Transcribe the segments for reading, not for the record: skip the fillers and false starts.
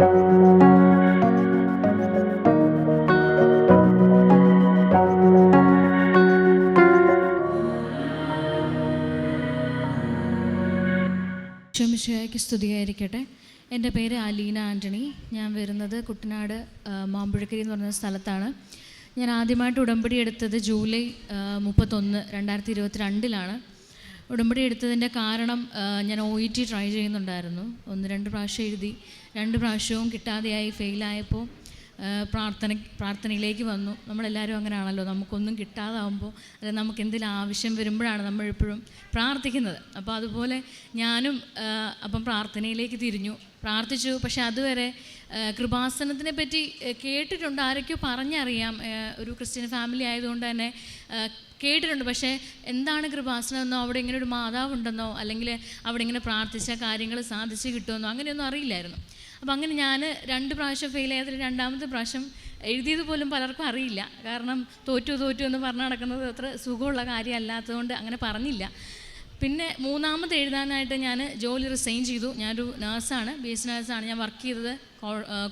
ഈശോമിശിഹായ്ക്ക് സ്തുതിയായിരിക്കട്ടെ. എൻ്റെ പേര് അലീന ആൻ്റണി. ഞാൻ വരുന്നത് കുട്ടനാട് മാമ്പുഴക്കരി എന്ന് പറയുന്ന സ്ഥലത്താണ്. ഞാൻ ആദ്യമായിട്ട് ഉടമ്പടി എടുത്തത് ജൂലൈ 31, 2022 ഉടമ്പടി എടുത്തതിൻ്റെ കാരണം ഞാൻ OET ട്രൈ ചെയ്യുന്നുണ്ടായിരുന്നു. 1-2 പ്രാവശ്യം എഴുതി, 2 പ്രാവശ്യവും കിട്ടാതെയായി, ഫെയിലായപ്പോൾ പ്രാർത്ഥനയിലേക്ക് വന്നു. നമ്മളെല്ലാവരും അങ്ങനെയാണല്ലോ, നമുക്കൊന്നും കിട്ടാതാവുമ്പോൾ അല്ലെങ്കിൽ നമുക്ക് എന്തെങ്കിലും ആവശ്യം വരുമ്പോഴാണ് നമ്മളെപ്പോഴും പ്രാർത്ഥിക്കുന്നത്. അപ്പോൾ അതുപോലെ ഞാനും അപ്പം പ്രാർത്ഥനയിലേക്ക് തിരിഞ്ഞു, പ്രാർത്ഥിച്ചു. പക്ഷെ അതുവരെ കൃപാസനത്തിനെ പറ്റി കേട്ടിട്ടുണ്ട്, ആരൊക്കെയോ പറഞ്ഞറിയാം, ഒരു ക്രിസ്ത്യൻ ഫാമിലി ആയതുകൊണ്ട് തന്നെ കേട്ടിട്ടുണ്ട്. പക്ഷേ എന്താണ് കൃപാസനം എന്നോ, അവിടെ ഇങ്ങനെ ഒരു മാതാവുണ്ടെന്നോ, അല്ലെങ്കിൽ അവിടെ ഇങ്ങനെ പ്രാർത്ഥിച്ച കാര്യങ്ങൾ സാധിച്ച് കിട്ടുമെന്നോ അങ്ങനെയൊന്നും അറിയില്ലായിരുന്നു. അപ്പം അങ്ങനെ ഞാൻ 2 പ്രാവശ്യം ഫെയിൽ ആയതിൽ 2ാമത്തെ പ്രാവശ്യം എഴുതിയത് പോലും പലർക്കും അറിയില്ല. കാരണം തോറ്റു എന്ന് പറഞ്ഞ് നടക്കുന്നത് അത്ര സുഖമുള്ള കാര്യമല്ലാത്തതുകൊണ്ട് അങ്ങനെ പറഞ്ഞില്ല. പിന്നെ 3ാമത് എഴുതാനായിട്ട് ഞാൻ ജോലി റിസൈൻ ചെയ്തു. ഞാനൊരു നേഴ്സാണ്, BSc നേഴ്സാണ്. ഞാൻ വർക്ക് ചെയ്തത്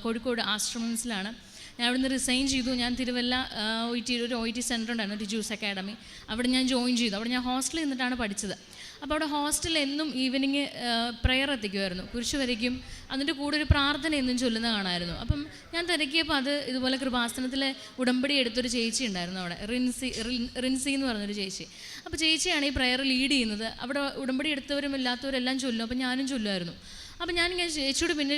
കോഴിക്കോട് ആശ്രമൻസിലാണ്. ഞാൻ അവിടുന്ന് റിസൈൻ ചെയ്തു. ഞാൻ തിരുവല്ല ഒരു OET സെൻറ്റർ ഉണ്ടായിരുന്നു, ടിജൂസ് അക്കാഡമി. അവിടെ ഞാൻ ജോയിൻ ചെയ്തു. അവിടെ ഞാൻ ഹോസ്റ്റലിൽ നിന്നിട്ടാണ് പഠിച്ചത്. അപ്പോൾ അവിടെ ഹോസ്റ്റലിൽ എന്നും ഈവനിങ് പ്രെയർ എത്തിക്കുമായിരുന്നു, കുരിശ് വരയ്ക്കും. അതിൻ്റെ കൂടെ ഒരു പ്രാർത്ഥന എന്നും ചൊല്ലുന്ന കാണാമായിരുന്നു. അപ്പം ഞാൻ തിരക്കിയപ്പോൾ അത് ഇതുപോലെ കൃപാസനത്തിലെ ഉടമ്പടി എടുത്തൊരു ചേച്ചി ഉണ്ടായിരുന്നു അവിടെ, റിൻസി എന്ന് പറഞ്ഞൊരു ചേച്ചി. അപ്പോൾ ചേച്ചിയാണ് ഈ പ്രെയർ ലീഡ് ചെയ്യുന്നത്. അവിടെ ഉടമ്പടി എടുത്തവരും ഇല്ലാത്തവരെല്ലാം ചൊല്ലും. അപ്പം ഞാനും ചൊല്ലുമായിരുന്നു. അപ്പം ഞാനിങ്ങനെ ചേച്ചിയോട് പിന്നെ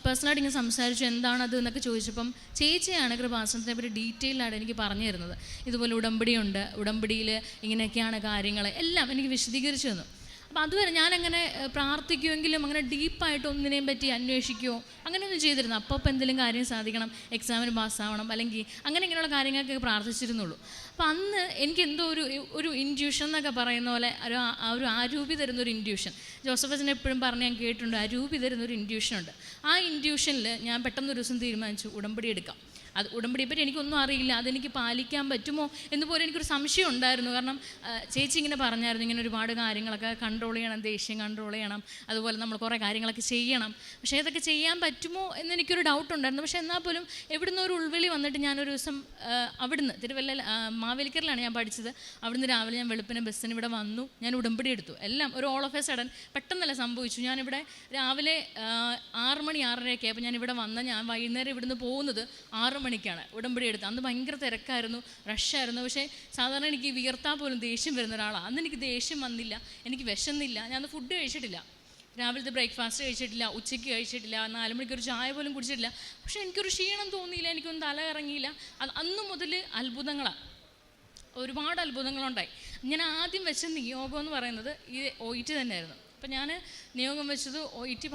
പേഴ്സണലായിട്ട് ഇങ്ങനെ സംസാരിച്ചു, എന്താണത് എന്നൊക്കെ ചോദിച്ചപ്പം ചേച്ചിയാണ് കൃപാസനത്തിനെ പറ്റി ഡീറ്റെയിൽഡായിട്ട് എനിക്ക് പറഞ്ഞു തരുന്നത്. ഇതുപോലെ ഉടമ്പടിയുണ്ട്, ഉടമ്പടിയിൽ ഇങ്ങനെയൊക്കെയാണ് കാര്യങ്ങൾ, എല്ലാം എനിക്ക് വിശദീകരിച്ചു തന്നു. അപ്പോൾ അതുവരെ ഞാനങ്ങനെ പ്രാർത്ഥിക്കുമെങ്കിലും അങ്ങനെ ഡീപ്പായിട്ട് ഒന്നിനെയും പറ്റി അന്വേഷിക്കുകയോ അങ്ങനെയൊന്നും ചെയ്തിരുന്നു. അപ്പോൾ എന്തെങ്കിലും കാര്യം സാധിക്കണം, എക്സാമിന് പാസ്സാവണം, അല്ലെങ്കിൽ അങ്ങനെ ഇങ്ങനെയുള്ള കാര്യങ്ങളൊക്കെ പ്രാർത്ഥിച്ചിരുന്നുള്ളൂ. അപ്പോൾ അന്ന് എനിക്ക് എന്തോ ഒരു ഇൻഡ്യൂഷൻ എന്നൊക്കെ പറയുന്ന പോലെ ഒരു ആരൂപി തരുന്നൊരു ഇൻഡ്യൂഷൻ, ജോസഫ് അച്ഛൻ എപ്പോഴും പറഞ്ഞ് ഞാൻ കേട്ടിട്ടുണ്ട്, ആരൂപി തരുന്നൊരു ഇൻഡ്യൂഷനുണ്ട്. ആ ഇൻഡ്യൂഷനിൽ ഞാൻ പെട്ടെന്നൊരു ദിവസം തീരുമാനിച്ചു ഉടമ്പടി എടുക്കാം. അത് ഉടമ്പടിയെ പറ്റി എനിക്കൊന്നും അറിയില്ല, അതെനിക്ക് പാലിക്കാൻ പറ്റുമോ എന്ന് പോലും എനിക്കൊരു സംശയം ഉണ്ടായിരുന്നു. കാരണം ചേച്ചി ഇങ്ങനെ പറഞ്ഞായിരുന്നു, ഇങ്ങനെ ഒരുപാട് കാര്യങ്ങളൊക്കെ കൺട്രോൾ ചെയ്യണം, ദേഷ്യം കൺട്രോൾ ചെയ്യണം, അതുപോലെ നമ്മൾ കുറേ കാര്യങ്ങളൊക്കെ ചെയ്യണം. പക്ഷേ ഇതൊക്കെ ചെയ്യാൻ പറ്റുമോ എന്നെനിക്കൊരു ഡൗട്ട് ഉണ്ടായിരുന്നു. പക്ഷേ എന്നാൽ പോലും എവിടുന്ന് ഒരു ഉൾവിളി വന്നിട്ട് ഞാനൊരു ദിവസം അവിടുന്ന് തിരുവല്ല മാവേലിക്കറിലാണ് ഞാൻ പഠിച്ചത്. അവിടുന്ന് രാവിലെ ഞാൻ വെളുപ്പിന് ബസ്സിന് ഇവിടെ വന്നു, ഞാൻ ഉടമ്പടി എടുത്തു. എല്ലാം ഒരു ഓൾ ഓഫ് എ സഡൻ പെട്ടെന്നല്ല സംഭവിച്ചു. ഞാനിവിടെ രാവിലെ 6 മണി 6:30 അപ്പോൾ ഞാനിവിടെ ഞാൻ വൈകുന്നേരം ഇവിടുന്ന് പോകുന്നത് 6 മണിക്കാണ് ഉടമ്പടി എടുത്തത്. അന്ന് ഭയങ്കര തിരക്കായിരുന്നു, റഷായിരുന്നു. പക്ഷേ സാധാരണ എനിക്ക് വിയർത്താൽ പോലും ദേഷ്യം വരുന്ന ഒരാളാണ്. അന്ന് എനിക്ക് ദേഷ്യം വന്നില്ല, എനിക്ക് വിശന്നില്ല, ഞാൻ ഫുഡ് കഴിച്ചിട്ടില്ല, രാവിലത്തെ ബ്രേക്ക്ഫാസ്റ്റ് കഴിച്ചിട്ടില്ല, ഉച്ചയ്ക്ക് കഴിച്ചിട്ടില്ല, 4 മണിക്കൊരു ചായ പോലും കുടിച്ചിട്ടില്ല. പക്ഷേ എനിക്കൊരു ക്ഷീണം തോന്നിയില്ല, എനിക്കൊന്നും തല ഇറങ്ങിയില്ല. അന്ന് മുതൽ അത്ഭുതങ്ങളാണ്, ഒരുപാട് അത്ഭുതങ്ങളുണ്ടായി. ഞാൻ ആദ്യം വെച്ച നിയോഗം എന്ന് പറയുന്നത് ഈ OET തന്നെയായിരുന്നു. അപ്പം ഞാൻ നിയോഗം വെച്ചത് OET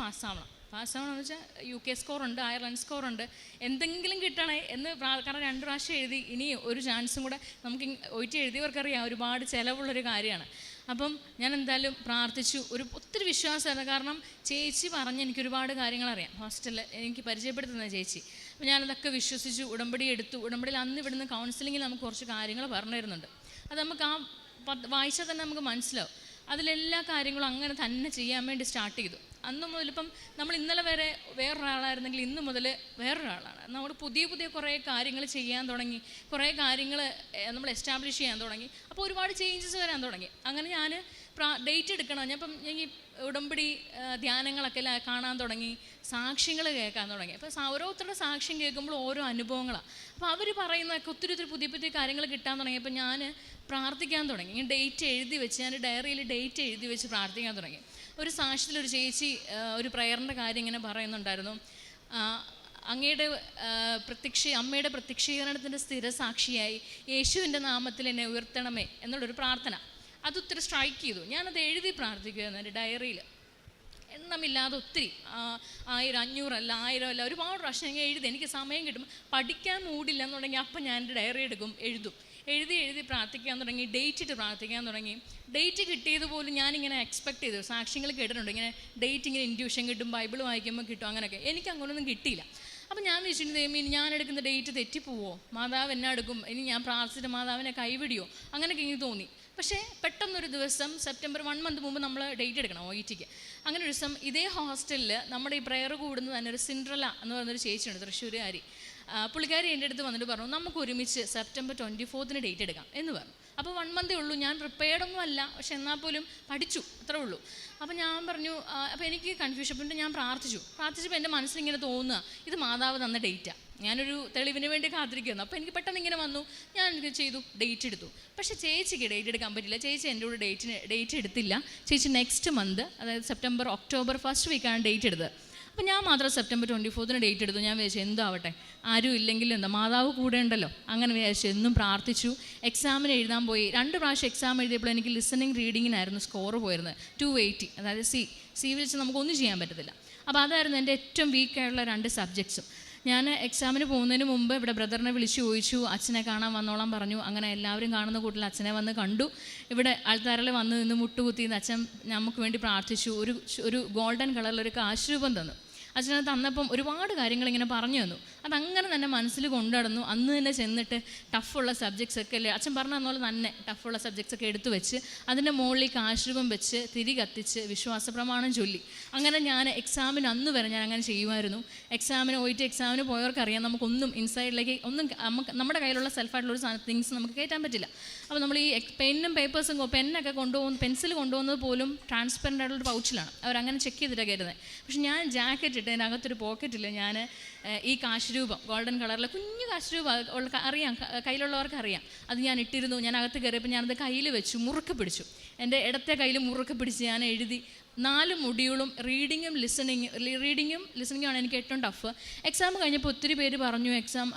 പാസ്സാവണമെന്ന് വെച്ചാൽ UK സ്കോറുണ്ട്, അയർലൻഡ് സ്കോറുണ്ട്, എന്തെങ്കിലും കിട്ടണേ എന്ന്. കാരണം 2 പ്രാവശ്യം എഴുതി, ഇനി ഒരു ചാൻസും കൂടെ. നമുക്ക് OET എഴുതിയവർക്കറിയാം ഒരുപാട് ചിലവുള്ളൊരു കാര്യമാണ്. അപ്പം ഞാൻ എന്തായാലും പ്രാർത്ഥിച്ചു. ഒത്തിരി വിശ്വാസമായിരുന്നു, കാരണം ചേച്ചി പറഞ്ഞ് എനിക്ക് ഒരുപാട് കാര്യങ്ങളറിയാം, ഹോസ്റ്റലിൽ എനിക്ക് പരിചയപ്പെടുത്തുന്ന ചേച്ചി. അപ്പോൾ ഞാനതൊക്കെ വിശ്വസിച്ചു, ഉടമ്പടി എടുത്തു. ഉടമ്പടിയിൽ അന്ന് ഇവിടുന്ന് കൗൺസിലിങ്ങിൽ നമുക്ക് കുറച്ച് കാര്യങ്ങൾ പറഞ്ഞു തരുന്നുണ്ട്. അത് നമുക്ക് വായിച്ചാൽ തന്നെ നമുക്ക് മനസ്സിലാവും. അതിലെല്ലാ കാര്യങ്ങളും അങ്ങനെ തന്നെ ചെയ്യാൻ വേണ്ടി സ്റ്റാർട്ട് ചെയ്തു. അന്ന് മുതൽ ഇപ്പം നമ്മൾ ഇന്നലെ വരെ വേറൊരാളായിരുന്നെങ്കിൽ ഇന്ന് മുതൽ വേറൊരാളാണ്. നമ്മൾ പുതിയ കുറേ കാര്യങ്ങൾ ചെയ്യാൻ തുടങ്ങി, കുറേ കാര്യങ്ങൾ നമ്മൾ എസ്റ്റാബ്ലിഷ് ചെയ്യാൻ തുടങ്ങി. അപ്പോൾ ഒരുപാട് ചേഞ്ചസ് വരാൻ തുടങ്ങി. അങ്ങനെ ഞാൻ ഡേറ്റ് എടുക്കണം. ഞാൻ ഈ ഉടമ്പടി ധ്യാനങ്ങളൊക്കെ കാണാൻ തുടങ്ങി, സാക്ഷ്യങ്ങൾ കേൾക്കാൻ തുടങ്ങി. അപ്പോൾ ഓരോരുത്തരുടെ സാക്ഷ്യം കേൾക്കുമ്പോൾ ഓരോ അനുഭവങ്ങളാണ്. അപ്പോൾ അവർ പറയുന്നതൊക്കെ ഒത്തിരി പുതിയ കാര്യങ്ങൾ കിട്ടാൻ തുടങ്ങിയപ്പോൾ ഞാൻ പ്രാർത്ഥിക്കാൻ തുടങ്ങി. ഞാൻ ഡേറ്റ് എഴുതി വെച്ച്, ഞാൻ ഡയറിയിൽ ഡേറ്റ് എഴുതി വെച്ച് പ്രാർത്ഥിക്കാൻ തുടങ്ങി. ഒരു സാക്ഷ്യത്തിലൊരു ചേച്ചി ഒരു പ്രയറിൻ്റെ കാര്യം ഇങ്ങനെ പറയുന്നുണ്ടായിരുന്നു. അമ്മയുടെ പ്രത്യക്ഷീകരണത്തിൻ്റെ സ്ഥിരസാക്ഷിയായി യേശുവിൻ്റെ നാമത്തിൽ എന്നെ ഉയർത്തണമേ എന്നുള്ളൊരു പ്രാർത്ഥന. അതൊത്തിരി സ്ട്രൈക്ക് ചെയ്തു. ഞാനത് എഴുതി പ്രാർത്ഥിക്കുമായിരുന്നു എൻ്റെ ഡയറിയിൽ, എണ്ണമില്ലാതെ ഒത്തിരി, 1000, 500 അല്ല, 1000 അല്ല, ഒരുപാട് പ്രാവശ്യം ഞാൻ എഴുതി. എനിക്ക് സമയം കിട്ടും, പഠിക്കാൻ മൂടില്ല എന്നുണ്ടെങ്കിൽ അപ്പം ഞാൻ എൻ്റെ ഡയറി എടുക്കും, എഴുതി പ്രാർത്ഥിക്കാൻ തുടങ്ങി, ഡേറ്റ് ഇട്ട് പ്രാർത്ഥിക്കാൻ തുടങ്ങി. ഡേറ്റ് കിട്ടിയതുപോലും ഞാനിങ്ങനെ എക്സ്പെക്ട് ചെയ്തു. സാക്ഷ്യങ്ങൾ കേട്ടിട്ടുണ്ട്, ഇങ്ങനെ ഡേറ്റ് ഇങ്ങനെ ഇൻഡ്യൂഷൻ കിട്ടും, ബൈബിൾ വായിക്കുമ്പോൾ കിട്ടും, അങ്ങനെയൊക്കെ. എനിക്ക് അങ്ങനെയൊന്നും കിട്ടിയില്ല. അപ്പം ഞാൻ വിചാരിച്ചിട്ടുണ്ടെങ്കിൽ ഇനി ഞാൻ എടുക്കുന്ന ഡേറ്റ് തെറ്റിപ്പോവോ, മാതാവ് എന്നെ എടുക്കും, ഇനി ഞാൻ പ്രാർത്ഥിച്ചിട്ട് മാതാവിനെ കൈവിടിയോ, അങ്ങനെയൊക്കെ എനിക്ക് തോന്നി. പക്ഷേ പെട്ടെന്നൊരു ദിവസം സെപ്റ്റംബർ 1 മന്ത് മുമ്പ് നമ്മൾ ഡേറ്റ് എടുക്കണം OETക്ക്. അങ്ങനെ ഒരു ദിവസം ഇതേ ഹോസ്റ്റലിൽ നമ്മുടെ ഈ പ്രെയർ കൂടുന്നത് തന്നെ ഒരു സിൻഡ്രല എന്ന് പറയുന്നൊരു ചേച്ചിയുണ്ട്, തൃശ്ശൂരുകാരി. പുള്ളിക്കാരി എൻ്റെ അടുത്ത് വന്നിട്ട് പറഞ്ഞു, നമുക്ക് ഒരുമിച്ച് സെപ്റ്റംബർ 24 ഡേറ്റ് എടുക്കാം എന്ന് പറഞ്ഞു. അപ്പോൾ 1 മന്തേ ഉള്ളൂ, ഞാൻ പ്രിപ്പയർഡൊന്നും അല്ല, പക്ഷെ എന്നാൽ പോലും പഠിച്ചു, അത്രേ ഉള്ളൂ. അപ്പോൾ ഞാൻ പറഞ്ഞു, അപ്പോൾ എനിക്ക് കൺഫ്യൂഷൻ. പിന്നെ ഞാൻ പ്രാർത്ഥിച്ചപ്പോൾ എൻ്റെ മനസ്സിലിങ്ങനെ തോന്നുക, ഇത് മാതാവ് തന്ന ഡേറ്റാണ്, ഞാനൊരു തെളിവിന് വേണ്ടി കാത്തിരിക്കുന്നു. അപ്പോൾ എനിക്ക് പെട്ടെന്ന് ഇങ്ങനെ വന്നു, ഞാൻ ഇത് ചെയ്തു, ഡേറ്റ് എടുത്തു. പക്ഷേ ചേച്ചിക്ക് ഡേറ്റ് എടുക്കാൻ പറ്റില്ല. ചേച്ചി എൻ്റെ കൂടെ ഡേറ്റ് എടുത്തില്ല. ചേച്ചി നെക്സ്റ്റ് മന്ത്, അതായത് ഒക്ടോബർ 1st വീക്കാണ് ഡേറ്റ് എടുത്തത്. അപ്പോൾ ഞാൻ മാത്രം സെപ്റ്റംബർ 24 ഡേറ്റ് എടുത്തു. ഞാൻ വിചാരിച്ചു എന്താവട്ടെ, ആരും ഇല്ലെങ്കിലും എന്താ, മാതാവ് കൂടെ ഉണ്ടല്ലോ, അങ്ങനെ വിചാരിച്ചു. എന്നും പ്രാർത്ഥിച്ചു. എക്സാമിന് എഴുതാൻ പോയി. 2 പ്രാവശ്യം എക്സാം എഴുതിയപ്പോൾ എനിക്ക് ലിസണിങ് റീഡിങ്ങിനായിരുന്നു സ്കോർ പോയിരുന്നത് 280, അതായത് സി വിളിച്ച് നമുക്കൊന്നും ചെയ്യാൻ പറ്റത്തില്ല. അപ്പോൾ അതായിരുന്നു എൻ്റെ ഏറ്റവും വീക്കായുള്ള 2 സബ്ജക്ട്സും. ഞാൻ എക്സാമിന് പോകുന്നതിന് മുമ്പ് ഇവിടെ ബ്രദറിനെ വിളിച്ച് ചോദിച്ചു, അച്ഛനെ കാണാൻ വന്നോളാൻ പറഞ്ഞു. അങ്ങനെ എല്ലാവരും കാണുന്ന കൂട്ടിൽ അച്ഛനെ വന്ന് കണ്ടു. ഇവിടെ ആൾത്താരയിൽ വന്ന് നിന്ന് മുട്ടുകുത്തിന്ന് അച്ഛൻ നമുക്ക് വേണ്ടി പ്രാർത്ഥിച്ചു. ഒരു ഗോൾഡൻ കളറിലൊരു കാശുരൂപം തന്നു. അച്ഛനെ തന്നപ്പം ഒരുപാട് കാര്യങ്ങൾ ഇങ്ങനെ പറഞ്ഞു തന്നു. അതങ്ങനെ തന്നെ മനസ്സിൽ കൊണ്ടുനടന്നു. അന്ന് തന്നെ ചെന്നിട്ട് ടഫുള്ള സബ്ജക്ട്സ് ഒക്കെ അല്ലേ അച്ഛൻ പറഞ്ഞ പോലെ തന്നെ ടഫുള്ള സബ്ജക്ട്സ് ഒക്കെ എടുത്തു വെച്ച് അതിൻ്റെ മുകളിൽ കാശുരൂപം വെച്ച് തിരി കത്തിച്ച് വിശ്വാസ പ്രമാണം ചൊല്ലി. അങ്ങനെ ഞാൻ എക്സാമിന് അന്ന് വരെ ഞാൻ അങ്ങനെ ചെയ്യുമായിരുന്നു. OET എക്സാമിന് പോയവർക്കറിയാം, നമുക്കൊന്നും ഇൻസൈഡിലേക്ക് ഒന്നും നമ്മുടെ കയ്യിലുള്ള സെൽഫായിട്ടുള്ള ഒരു തിങ്സ് നമുക്ക് കയറ്റാൻ പറ്റില്ല. അപ്പോൾ നമ്മൾ ഈ പെന്നും പേപ്പേഴ്സും പെന്നൊക്കെ പെൻസിൽ കൊണ്ടുപോകുന്നത് പോലും ട്രാൻസ്പെറൻ്റ് ആയിട്ടുള്ളൊരു പൗച്ചിലാണ്, അവരങ്ങനെ ചെക്ക് ചെയ്തിട്ടാണ് കയറുന്നത്. പക്ഷെ ഞാൻ ജാക്കറ്റ് ഇട്ട് അതിനകത്തൊരു പോക്കറ്റിൽ ഞാൻ ഈ കാശുരൂപം, ഗോൾഡൻ കളറിലെ കുഞ്ഞു കാശുരൂപം അറിയാം, കയ്യിലുള്ളവർക്ക് അറിയാം, അത് ഞാൻ ഇട്ടിരുന്നു. ഞാൻ അകത്ത് കയറിയപ്പോൾ ഞാനത് കയ്യിൽ വെച്ചു, മുറുക്കെ പിടിച്ചു. എൻ്റെ ഇടത്തെ കയ്യിൽ മുറുക്കെ പിടിച്ച് ഞാൻ എഴുതി. 4 മൊഡ്യൂളും റീഡിങ്ങും ലിസണിങ്ങും ആണ് എനിക്ക് ഏറ്റവും ടഫ്. എക്സാം കഴിഞ്ഞപ്പോൾ ഒത്തിരി പേര് പറഞ്ഞു എക്സാം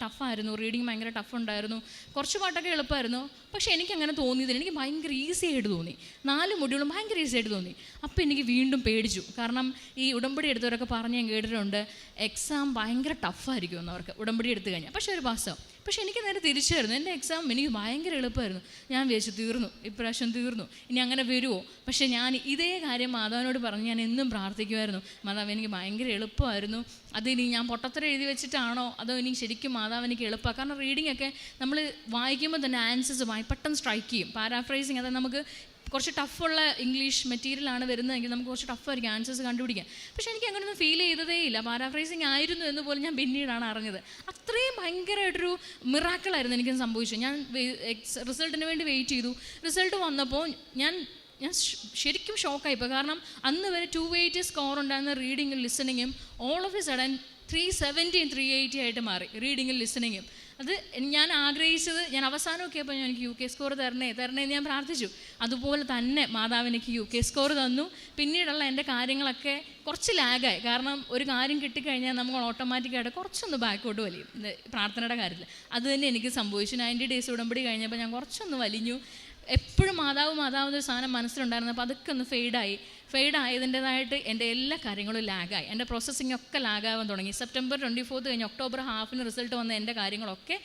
ടഫായിരുന്നു, റീഡിങ് ഭയങ്കര ടഫ് ഉണ്ടായിരുന്നു, കുറച്ച് പാട്ടൊക്കെ എളുപ്പമായിരുന്നു. പക്ഷേ എനിക്കങ്ങനെ തോന്നിയതിന് എനിക്ക് ഭയങ്കര ഈസി ആയിട്ട് തോന്നി. 4 മൊഡ്യൂളും ഭയങ്കര ഈസി ആയിട്ട് തോന്നി. അപ്പോൾ എനിക്ക് വീണ്ടും പേടിച്ചു. കാരണം ഈ ഉടമ്പടി എടുത്തവരൊക്കെ പറഞ്ഞ് ഞാൻ കേട്ടിട്ടുണ്ട് എക്സാം ഭയങ്കര ടഫായിരിക്കും എന്നവർക്ക് ഉടമ്പടി എടുത്തു കഴിഞ്ഞാൽ. പക്ഷേ ഒരു പാസ്സാവും. പക്ഷേ എനിക്ക് നേരെ തിരിച്ചായിരുന്നു. എൻ്റെ എക്സാം എനിക്ക് ഭയങ്കര എളുപ്പമായിരുന്നു. ഞാൻ വിചാരിച്ചു തീർന്നു, ഇപ്രാവശ്യം തീർന്നു, ഇനി അങ്ങനെ വരുമോ. പക്ഷേ ഞാൻ ഇതേ കാര്യം മാതാവിനോട് പറഞ്ഞ് ഞാൻ എന്നും പ്രാർത്ഥിക്കുമായിരുന്നു, മാതാവ് എനിക്ക് ഭയങ്കര എളുപ്പമായിരുന്നു, അതിനി ഞാൻ പൊട്ടത്തരം എഴുതി വെച്ചിട്ടാണോ അതോ ഇനി ശരിക്കും മാതാവ് എനിക്ക് എളുപ്പമാണ്. കാരണം റീഡിംഗ് ഒക്കെ നമ്മൾ വായിക്കുമ്പോൾ തന്നെ ആൻസേഴ്സ് പെട്ടെന്ന് സ്ട്രൈക്ക് ചെയ്യും. പാരാഫ്രൈസിങ്, അതായത് നമുക്ക് കുറച്ച് ടഫുള്ള ഇംഗ്ലീഷ് മെറ്റീരിയലാണ് വരുന്നതെങ്കിൽ നമുക്ക് കുറച്ച് ടഫായിരിക്കും ആൻസേഴ്സ് കണ്ടുപിടിക്കാൻ. പക്ഷേ എനിക്ക് അങ്ങനെയൊന്നും ഫീൽ ചെയ്തതേ ഇല്ല. പാരാഫ്രൈസിങ് ആയിരുന്നു എന്ന് പോലും ഞാൻ പിന്നീടാണ് അറിഞ്ഞത്. അത്രയും ഭയങ്കരമായിട്ടൊരു മിറാക്കിളായിരുന്നു എനിക്ക് സംഭവിച്ചു. ഞാൻ റിസൾട്ടിന് വേണ്ടി വെയിറ്റ് ചെയ്തു. റിസൾട്ട് വന്നപ്പോൾ ഞാൻ ശരിക്കും ഷോക്കായിപ്പോൾ. കാരണം അന്ന് വരെ 280 സ്കോർ ഉണ്ടായിരുന്ന റീഡിങ്ങും ലിസണിങ്ങും ഓൾ ഓഫ് എ സഡൻ 370 380 ആയിട്ട് മാറി റീഡിങ്ങും ലിസണിങ്ങും. അത് ഞാൻ ആഗ്രഹിച്ചത്, ഞാൻ അവസാനമൊക്കെ ആയപ്പോൾ എനിക്ക് UK സ്കോർ തരണേന്ന് ഞാൻ പ്രാർത്ഥിച്ചു. അതുപോലെ തന്നെ മാതാവ് എനിക്ക് UK സ്കോർ തന്നു. പിന്നീടുള്ള എൻ്റെ കാര്യങ്ങളൊക്കെ കുറച്ച് ലാഗായി. കാരണം ഒരു കാര്യം കിട്ടിക്കഴിഞ്ഞാൽ നമ്മൾ ഓട്ടോമാറ്റിക്കായിട്ട് കുറച്ചൊന്ന് ബാക്കോട്ട് വലിയും പ്രാർത്ഥനയുടെ കാര്യത്തിൽ. അത് തന്നെ എനിക്ക് സംഭവിച്ചു. 90 ഡേയ്സ് ഉടമ്പടി കഴിഞ്ഞപ്പോൾ ഞാൻ കുറച്ചൊന്ന് വലിഞ്ഞു. എപ്പോഴും മാതാവിൻ്റെ ഒരു സാധനം മനസ്സിലുണ്ടായിരുന്നു. അപ്പോൾ അതൊക്കെ ഒന്ന് ഫെയ്ഡായതിൻ്റെതായിട്ട് എൻ്റെ എല്ലാ കാര്യങ്ങളും ലാഗായി. എൻ്റെ പ്രോസസ്സിംഗ് ഒക്കെ ലാഗാവാൻ തുടങ്ങി. സെപ്റ്റംബർ 24 കഴിഞ്ഞ് ഒക്ടോബർ ഹാഫിന് റിസൾട്ട് വന്ന എൻ്റെ കാര്യങ്ങളൊക്കെ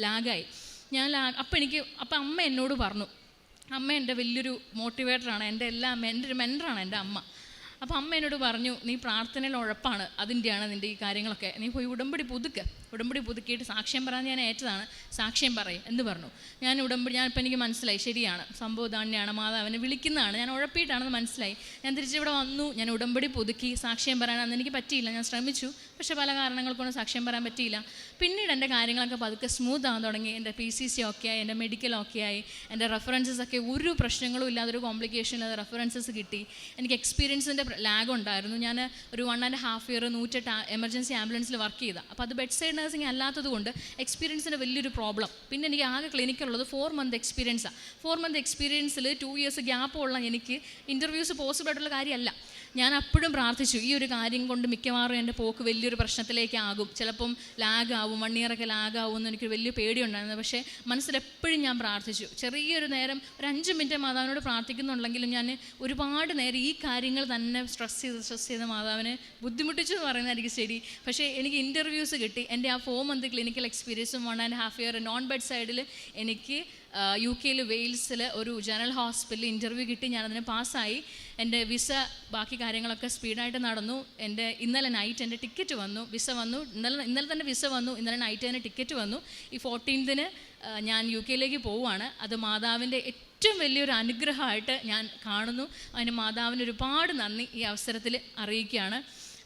ലാഗായി. അപ്പോൾ അമ്മ എന്നോട് പറഞ്ഞു, അമ്മ എൻ്റെ വലിയൊരു മോട്ടിവേറ്ററാണ്, എൻ്റെ ഒരു മെൻറ്ററാണ് എൻ്റെ അമ്മ. അപ്പോൾ അമ്മ എന്നോട് പറഞ്ഞു, നീ പ്രാർത്ഥനയിൽ ഉഴപ്പാണ്, അതിൻ്റെയാണ് നിൻ്റെ ഈ കാര്യങ്ങളൊക്കെ, നീ പോയി ഉടമ്പടി പുതുക്കിയിട്ട് സാക്ഷ്യം പറയാൻ ഞാൻ ഏറ്റതാണ്, സാക്ഷ്യം പറയും എന്ന് പറഞ്ഞു. ഞാനിപ്പോൾ എനിക്ക് മനസ്സിലായി, ശരിയാണ്, സംഭവം തന്നെയാണ്, മാതാവിനെ വിളിക്കുന്നതാണ്, ഞാൻ ഉഴപ്പിയിട്ടാണെന്ന് മനസ്സിലായി. ഞാൻ തിരിച്ചിവിടെ വന്നു, ഞാൻ ഉടമ്പടി പുതുക്കി സാക്ഷ്യം പറയാനന്ന് എനിക്ക് പറ്റിയില്ല. ഞാൻ ശ്രമിച്ചു, പക്ഷേ പല കാരണങ്ങൾ കൊണ്ട് സാക്ഷ്യം പറയാൻ പറ്റിയില്ല. പിന്നീട് എൻ്റെ കാര്യങ്ങളൊക്കെ പതുക്കെ സ്മൂത്ത് ആകാൻ തുടങ്ങി. എൻ്റെ PCC ഒക്കെ ആയി, എൻ്റെ മെഡിക്കൽ ഒക്കെ ആയി, എൻ്റെ റെഫറൻസസ് ഒക്കെ ഒരു പ്രശ്നങ്ങളും ഇല്ലാതെ, ഒരു കോംപ്ലിക്കേഷൻ ഇല്ലാതെ റെഫറൻസസ് കിട്ടി. എനിക്ക് എക്സ്പീരിയൻസിൻ്റെ ലാഗ് ഉണ്ടായിരുന്നു. ഞാൻ ഒരു 1.5 ഇയർ 108 എമർജൻസി ആംബുലൻസിൽ വർക്ക് ചെയ്ത. അപ്പോൾ അത് ബെഡ് സൈഡ് നഴ്സിംഗ് അല്ലാത്തത് കൊണ്ട് എക്സ്പീരിയൻസിൻ്റെ വലിയൊരു പ്രോബ്ലം. പിന്നെ എനിക്ക് ആകെ ക്ലിനിക്കലുള്ളത് 4 മന്ത് എക്സ്പീരിയൻസാണ്. 4 മന്ത് എക്സ്പീരിയൻസിൽ 2 ഇയേഴ്സ് ഗ്യാപ്പുള്ള എനിക്ക് ഇൻ്റർവ്യൂസ് പോസിബിൾ ആയിട്ടുള്ള കാര്യമല്ല. ഞാൻ അപ്പോഴും പ്രാർത്ഥിച്ചു, ഈ ഒരു കാര്യം കൊണ്ട് മിക്കവാറും എൻ്റെ പോക്ക് വലിയൊരു പ്രശ്നത്തിലേക്കാകും, ചിലപ്പം ലാഗാവും, 1 ഇയറൊക്കെ ലാഗാവും എന്ന് എനിക്കൊരു വലിയ പേടിയുണ്ടായിരുന്നു. പക്ഷേ മനസ്സിലെപ്പോഴും ഞാൻ പ്രാർത്ഥിച്ചു. ചെറിയൊരു നേരം ഒരു 5 മിനിറ്റ് മാതാവിനോട് പ്രാർത്ഥിക്കുന്നുണ്ടെങ്കിലും ഞാൻ ഒരുപാട് നേരം ഈ കാര്യങ്ങൾ തന്നെ സ്ട്രെസ് ചെയ്ത് മാതാവിനെ ബുദ്ധിമുട്ടിച്ചു എന്ന് പറയുന്നതായിരിക്കും ശരി. പക്ഷേ എനിക്ക് ഇൻ്റർവ്യൂസ് കിട്ടി. എൻ്റെ ആ 4 മന്ത് ക്ലിനിക്കൽ എക്സ്പീരിയൻസും 1.5 ഇയർ നോൺ ബെഡ് സൈഡിൽ എനിക്ക് UK വെയിൽസിൽ ഒരു ജനറൽ ഹോസ്പിറ്റലിൽ ഇൻ്റർവ്യൂ കിട്ടി. ഞാനതിന് പാസ്സായി. എൻ്റെ വിസ ബാക്കി കാര്യങ്ങളൊക്കെ സ്പീഡായിട്ട് നടന്നു. എൻ്റെ ഇന്നലെ നൈറ്റ് എൻ്റെ ടിക്കറ്റ് വന്നു, വിസ വന്നു. ഇന്നലെ തന്നെ വിസ വന്നു, ഇന്നലെ നൈറ്റ് തന്നെ ടിക്കറ്റ് വന്നു. ഈ 14th ഞാൻ UK പോവുകയാണ്. അത് മാതാവിൻ്റെ ഏറ്റവും വലിയൊരു അനുഗ്രഹമായിട്ട് ഞാൻ കാണുന്നു. അതിന് മാതാവിന് ഒരുപാട് നന്ദി ഈ അവസരത്തിൽ അറിയിക്കുകയാണ്.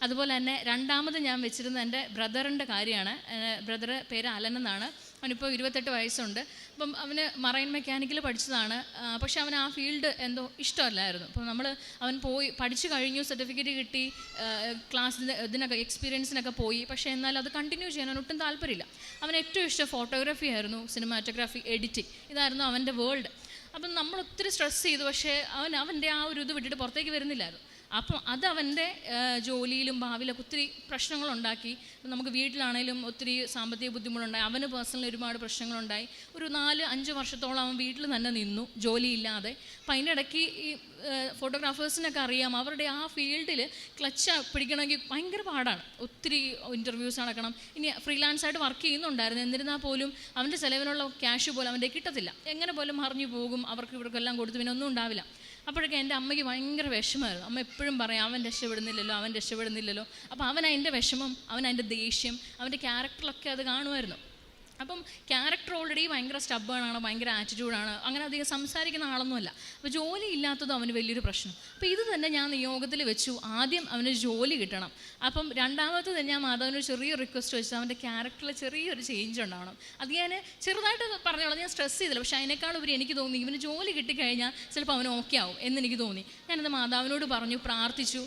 അതുപോലെ തന്നെ രണ്ടാമത് ഞാൻ വെച്ചിരുന്ന എൻ്റെ ബ്രദറിൻ്റെ കാര്യമാണ്. ബ്രദർ പേര് അലൻ എന്നാണ്. അവനിപ്പോൾ 28 വയസ്സുണ്ട്. അപ്പം അവന് മറൈൻ മെക്കാനിക്കൽ പഠിച്ചതാണ്. പക്ഷെ അവന് ആ ഫീൽഡ് എന്തോ ഇഷ്ടമല്ലായിരുന്നു. അപ്പം അവൻ പോയി പഠിച്ചു കഴിഞ്ഞു, സർട്ടിഫിക്കറ്റ് കിട്ടി, ക്ലാസ്സിന് ഇതിനൊക്കെ എക്സ്പീരിയൻസിനൊക്കെ പോയി. പക്ഷേ എന്നാൽ അത് കണ്ടിന്യൂ ചെയ്യാൻ അവന് ഒട്ടും താല്പര്യമില്ല. അവന് ഏറ്റവും ഇഷ്ടം ഫോട്ടോഗ്രാഫി ആയിരുന്നു, സിനിമാറ്റോഗ്രാഫി, എഡിറ്റിംഗ്. ഇതായിരുന്നു അവൻ്റെ വേൾഡ്. അപ്പം നമ്മൾ ഒത്തിരി സ്ട്രെസ് ചെയ്തു. പക്ഷേ അവൻ്റെ ആ ഒരു ഇത് വിട്ടിട്ട് പുറത്തേക്ക് വരുന്നില്ലായിരുന്നു. അപ്പം അത് അവൻ്റെ ജോലിയിലും ഭാവിയിലൊക്കെ ഒത്തിരി പ്രശ്നങ്ങളുണ്ടാക്കി. നമുക്ക് വീട്ടിലാണെങ്കിലും ഒത്തിരി സാമ്പത്തിക ബുദ്ധിമുട്ടുണ്ടായി. അവന് പേഴ്സണലി ഒരുപാട് പ്രശ്നങ്ങളുണ്ടായി. ഒരു 4-5 വർഷത്തോളം അവൻ വീട്ടിൽ തന്നെ നിന്നു, ജോലിയില്ലാതെ. അപ്പം അതിൻ്റെ ഇടയ്ക്ക് ഈ ഫോട്ടോഗ്രാഫേഴ്സിനൊക്കെ അറിയാം, അവരുടെ ആ ഫീൽഡിൽ ക്ലച്ച് പിടിക്കണമെങ്കിൽ ഭയങ്കര പാടാണ്. ഒത്തിരി ഇൻ്റർവ്യൂസ് നടക്കണം. ഇനി ഫ്രീലാൻസായിട്ട് വർക്ക് ചെയ്യുന്നുണ്ടായിരുന്നു. എന്നിരുന്നാൽ പോലും അവൻ്റെ ചിലവിനുള്ള ക്യാഷ് പോലും അവൻ്റെ കിട്ടത്തില്ല. എങ്ങനെ പോലും മറിഞ്ഞു പോകും. അവർക്ക് ഇവർക്കെല്ലാം കൊടുത്ത് പിന്നെ ഒന്നും ഉണ്ടാവില്ല. അപ്പോഴൊക്കെ എൻ്റെ അമ്മയ്ക്ക് ഭയങ്കര വിഷമമായിരുന്നു. അമ്മ എപ്പോഴും പറയും, അവൻ രക്ഷപ്പെടുന്നില്ലല്ലോ. അപ്പോൾ അവൻ അതിൻ്റെ വിഷമം, അവൻ അതിൻ്റെ ദേഷ്യം, അവൻ്റെ ക്യാരക്ടറിലൊക്കെ അത് കാണുമായിരുന്നു. അപ്പം ക്യാരക്ടർ ഓൾറെഡി ഭയങ്കര സ്റ്റബ്ബേണാണ്, ഭയങ്കര ആറ്റിറ്റ്യൂഡാണ്, അങ്ങനെ അധികം സംസാരിക്കുന്ന ആളൊന്നുമല്ല. അപ്പോൾ ജോലി ഇല്ലാത്തതും അവന് വലിയൊരു പ്രശ്നം. അപ്പോൾ ഇത് തന്നെ ഞാൻ നിയോഗത്തിൽ വെച്ചു, ആദ്യം അവന് ജോലി കിട്ടണം. അപ്പം രണ്ടാമത്തത് ഞാൻ മാതാവിനൊരു ചെറിയ റിക്വസ്റ്റ് വെച്ചു, അവൻ്റെ ക്യാരക്ടറിൽ ചെറിയൊരു ചേഞ്ച് ഉണ്ടാവണം. അത് ഞാൻ ചെറുതായിട്ട് പറഞ്ഞോളാം, ഞാൻ സ്ട്രെസ് ചെയ്തില്ല. പക്ഷേ അതിനേക്കാളുപരി എനിക്ക് തോന്നി ഇവന് ജോലി കിട്ടിക്കഴിഞ്ഞാൽ ചിലപ്പോൾ അവന് ഓക്കെ ആവും എന്നെനിക്ക് തോന്നി. ഞാനത് മാതാവിനോട് പറഞ്ഞു, പ്രാർത്ഥിച്ചു.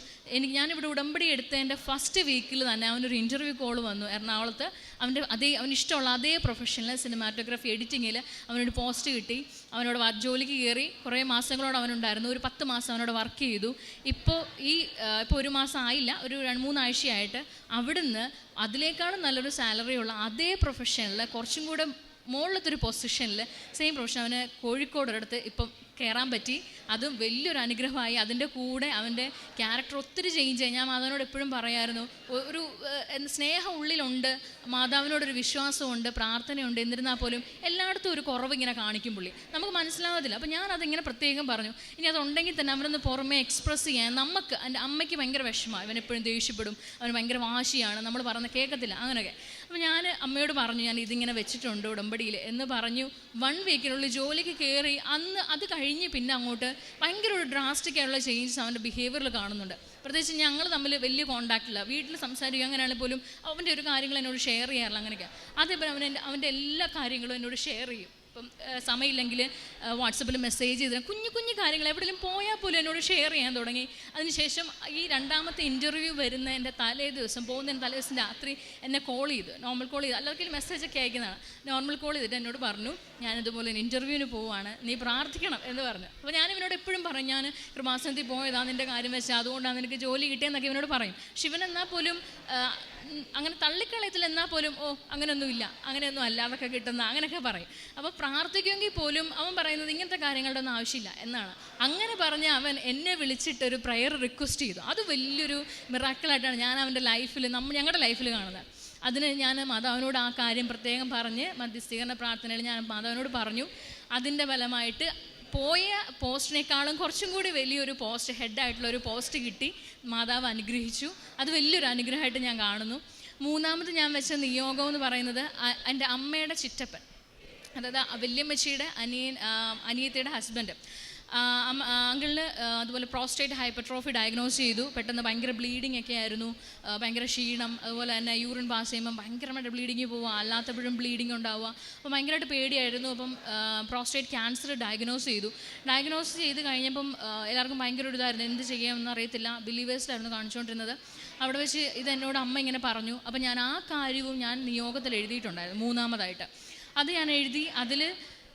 ഞാനിവിടെ ഉടമ്പടി എടുത്തതിൻ്റെ ഫസ്റ്റ് വീക്കിൽ തന്നെ അവനൊരു ഇൻ്റർവ്യൂ കോൾ വന്നു എറണാകുളത്ത്. അവന് ഇഷ്ടമുള്ള അതേ പ്രൊഫഷനിൽ സിനിമാറ്റോഗ്രാഫി എഡിറ്റിങ്ങിൽ അവനൊരു പോസ്റ്റ് കിട്ടി. അവനോട് ജോലിക്ക് കയറി. കുറേ മാസങ്ങളോട് അവനുണ്ടായിരുന്നു. ഒരു 10 മാസം അവനോട് വർക്ക് ചെയ്തു. ഇപ്പോൾ 1 മാസം ആയില്ല, ഒരു 2-3 ആഴ്ചയായിട്ട് അവിടുന്ന് അതിലേക്കാളും നല്ലൊരു സാലറിയുള്ള അതേ പ്രൊഫഷനിൽ കുറച്ചും കൂടെ മുകളിലത്തൊരു പൊസിഷനിൽ സെയിം പ്രൊഫഷൻ അവന് കോഴിക്കോട് ഒരിടത്ത് ഇപ്പം കയറാൻ പറ്റി. അതും വലിയൊരു അനുഗ്രഹമായി. അതിൻ്റെ കൂടെ അവൻ്റെ ക്യാരക്ടർ ഒത്തിരി ചേഞ്ച് ആയി. ഞാൻ മാതാവിനോട് എപ്പോഴും പറയായിരുന്നു, ഒരു സ്നേഹം ഉള്ളിലുണ്ട്, മാതാവിനോടൊരു വിശ്വാസമുണ്ട്, പ്രാർത്ഥനയുണ്ട്. എന്നിരുന്നാൽ പോലും എല്ലായിടത്തും ഒരു കുറവ് ഇങ്ങനെ കാണിക്കും പുള്ളി, നമുക്ക് മനസ്സിലാവത്തില്ല. അപ്പോൾ ഞാനതിങ്ങനെ പ്രത്യേകം പറഞ്ഞു, ഇനി അതുണ്ടെങ്കിൽ തന്നെ അവനൊന്ന് പുറമേ എക്സ്പ്രസ് ചെയ്യാൻ. നമുക്ക് എൻ്റെ അമ്മയ്ക്ക് ഭയങ്കര വിഷമമാണ്, അവനെപ്പോഴും ദേഷ്യപ്പെടും, അവന് ഭയങ്കര വാശിയാണ്, നമ്മൾ പറഞ്ഞ കേൾക്കത്തില്ല, അങ്ങനെയൊക്കെ. അപ്പോൾ ഞാൻ അമ്മയോട് പറഞ്ഞു, ഞാൻ ഇതിങ്ങനെ വെച്ചിട്ടുണ്ട് ഉടമ്പടിയിൽ എന്ന് പറഞ്ഞു. 1 വീക്കിനുള്ളിൽ ജോലിക്ക് കയറി. അത് കഴിഞ്ഞ് പിന്നെ അങ്ങോട്ട് ഭയങ്കര ഒരു ഡ്രാസ്റ്റിക് ആയിട്ടുള്ള ചേഞ്ചസ് അവൻ്റെ ബിഹേവിയറിൽ കാണുന്നുണ്ട്. പ്രത്യേകിച്ച് ഞങ്ങൾ തമ്മിൽ വലിയ കോണ്ടാക്റ്റില്ല. വീട്ടിൽ സംസാരിക്കുക അങ്ങനെയാണെങ്കിൽ പോലും അവൻ്റെ ഒരു കാര്യങ്ങൾ എന്നോട് ഷെയർ ചെയ്യാറില്ല. അങ്ങനെയൊക്കെ അതേപോലെ അവൻ്റെ എല്ലാ കാര്യങ്ങളും എന്നോട് ഷെയർ ചെയ്യും. ഇപ്പം സമയമില്ലെങ്കിൽ വാട്സപ്പിൽ മെസ്സേജ് ചെയ്ത് കുഞ്ഞു കാര്യങ്ങൾ എവിടെയെങ്കിലും പോയാൽ പോലും എന്നോട് ഷെയർ ചെയ്യാൻ തുടങ്ങി. അതിനുശേഷം ഈ രണ്ടാമത്തെ ഇൻ്റർവ്യൂ വരുന്നതിൻ്റെ തലേ ദിവസം രാത്രി എന്നെ കോൾ ചെയ്തു, നോർമൽ കോൾ ചെയ്തു. അല്ലെങ്കിൽ മെസ്സേജൊക്കെ അയക്കുന്നതാണ്. നോർമൽ കോൾ ചെയ്തിട്ട് എന്നോട് പറഞ്ഞു, ഞാനിതുപോലെ ഇൻ്റർവ്യൂവിന് പോവുകയാണ്, നീ പ്രാർത്ഥിക്കണം എന്ന് പറഞ്ഞു. അപ്പോൾ ഞാനിവനോട് എപ്പോഴും പറയും, ഞാൻ കൃപാസനത്തിൽ പോയതാണ് നിൻ്റെ കാര്യം വെച്ചാൽ, അതുകൊണ്ടാണ് നിനക്ക് ജോലി കിട്ടിയെന്നൊക്കെ ഇവനോട് പറയും. ശിവൻ എന്നാൽ പോലും അങ്ങനെ തള്ളിക്കളയത്തിൽ എന്നാൽ പോലും അങ്ങനെയൊന്നുമില്ല, അങ്ങനെയൊന്നും അല്ലാതൊക്കെ കിട്ടുന്ന അങ്ങനെയൊക്കെ പറയും. അപ്പോൾ പ്രാർത്ഥിക്കുമെങ്കിൽ പോലും അവൻ പറയുന്നത് ഇങ്ങനത്തെ കാര്യങ്ങളുടെ ഒന്നും ആവശ്യമില്ല എന്നാണ്. അങ്ങനെ പറഞ്ഞ് അവൻ എന്നെ വിളിച്ചിട്ടൊരു പ്രയർ റിക്വസ്റ്റ് ചെയ്തു. അത് വലിയൊരു മിറാക്കിളായിട്ടാണ് ഞാൻ അവൻ്റെ ലൈഫിൽ, ഞങ്ങളുടെ ലൈഫിൽ കാണുന്നത്. അതിന് ഞാൻ മാതാവിനോട് ആ കാര്യം പ്രത്യേകം പറഞ്ഞ് മധ്യസ്ഥീകരണ പ്രാർത്ഥനയിൽ ഞാൻ മാതാവിനോട് പറഞ്ഞു. അതിൻ്റെ ഫലമായിട്ട് പോയ പോസ്റ്റിനേക്കാളും കുറച്ചും കൂടി വലിയൊരു പോസ്റ്റ്, ഹെഡായിട്ടുള്ളൊരു പോസ്റ്റ് കിട്ടി. മാതാവ് അനുഗ്രഹിച്ചു. അത് വലിയൊരു അനുഗ്രഹമായിട്ട് ഞാൻ കാണുന്നു. മൂന്നാമത് ഞാൻ വെച്ച നിയോഗം എന്ന് പറയുന്നത് എൻ്റെ അമ്മയുടെ ചിറ്റപ്പൻ, അതായത് വല്യമ്മച്ചിയുടെ അനിയത്തിയുടെ ഹസ്ബൻഡ്. അങ്കിളിന് അതുപോലെ പ്രോസ്റ്റേറ്റ് ഹൈപ്പർട്രോഫി ഡയഗ്നോസ് ചെയ്തു. പെട്ടെന്ന് ഭയങ്കര ബ്ലീഡിങ് ഒക്കെ ആയിരുന്നു, ഭയങ്കര ക്ഷീണം, അതുപോലെ തന്നെ യൂറിൻ പാസ് ചെയ്യുമ്പോൾ ഭയങ്കരമായിട്ട് ബ്ലീഡിങ് പോവുക, അല്ലാത്തപ്പോഴും ബ്ലീഡിങ് ഉണ്ടാവുക. അപ്പോൾ ഭയങ്കരമായിട്ട് പേടിയായിരുന്നു. അപ്പം പ്രോസ്റ്റേറ്റ് ക്യാൻസർ ഡയഗ്നോസ് ചെയ്ത് കഴിഞ്ഞപ്പം എല്ലാവർക്കും ഭയങ്കര ഒരു ഇതായിരുന്നു, എന്ത് ചെയ്യാമെന്ന് അറിയത്തില്ല. ബിലീവേഴ്സിലായിരുന്നു കാണിച്ചുകൊണ്ടിരുന്നത്. അവിടെ വെച്ച് ഇതെന്നോട് അമ്മ ഇങ്ങനെ പറഞ്ഞു. അപ്പം ഞാൻ ആ കാര്യവും ഞാൻ നിയോഗത്തിൽ എഴുതിയിട്ടുണ്ടായിരുന്നു. മൂന്നാമതായിട്ട് അത് ഞാൻ എഴുതി. അതിൽ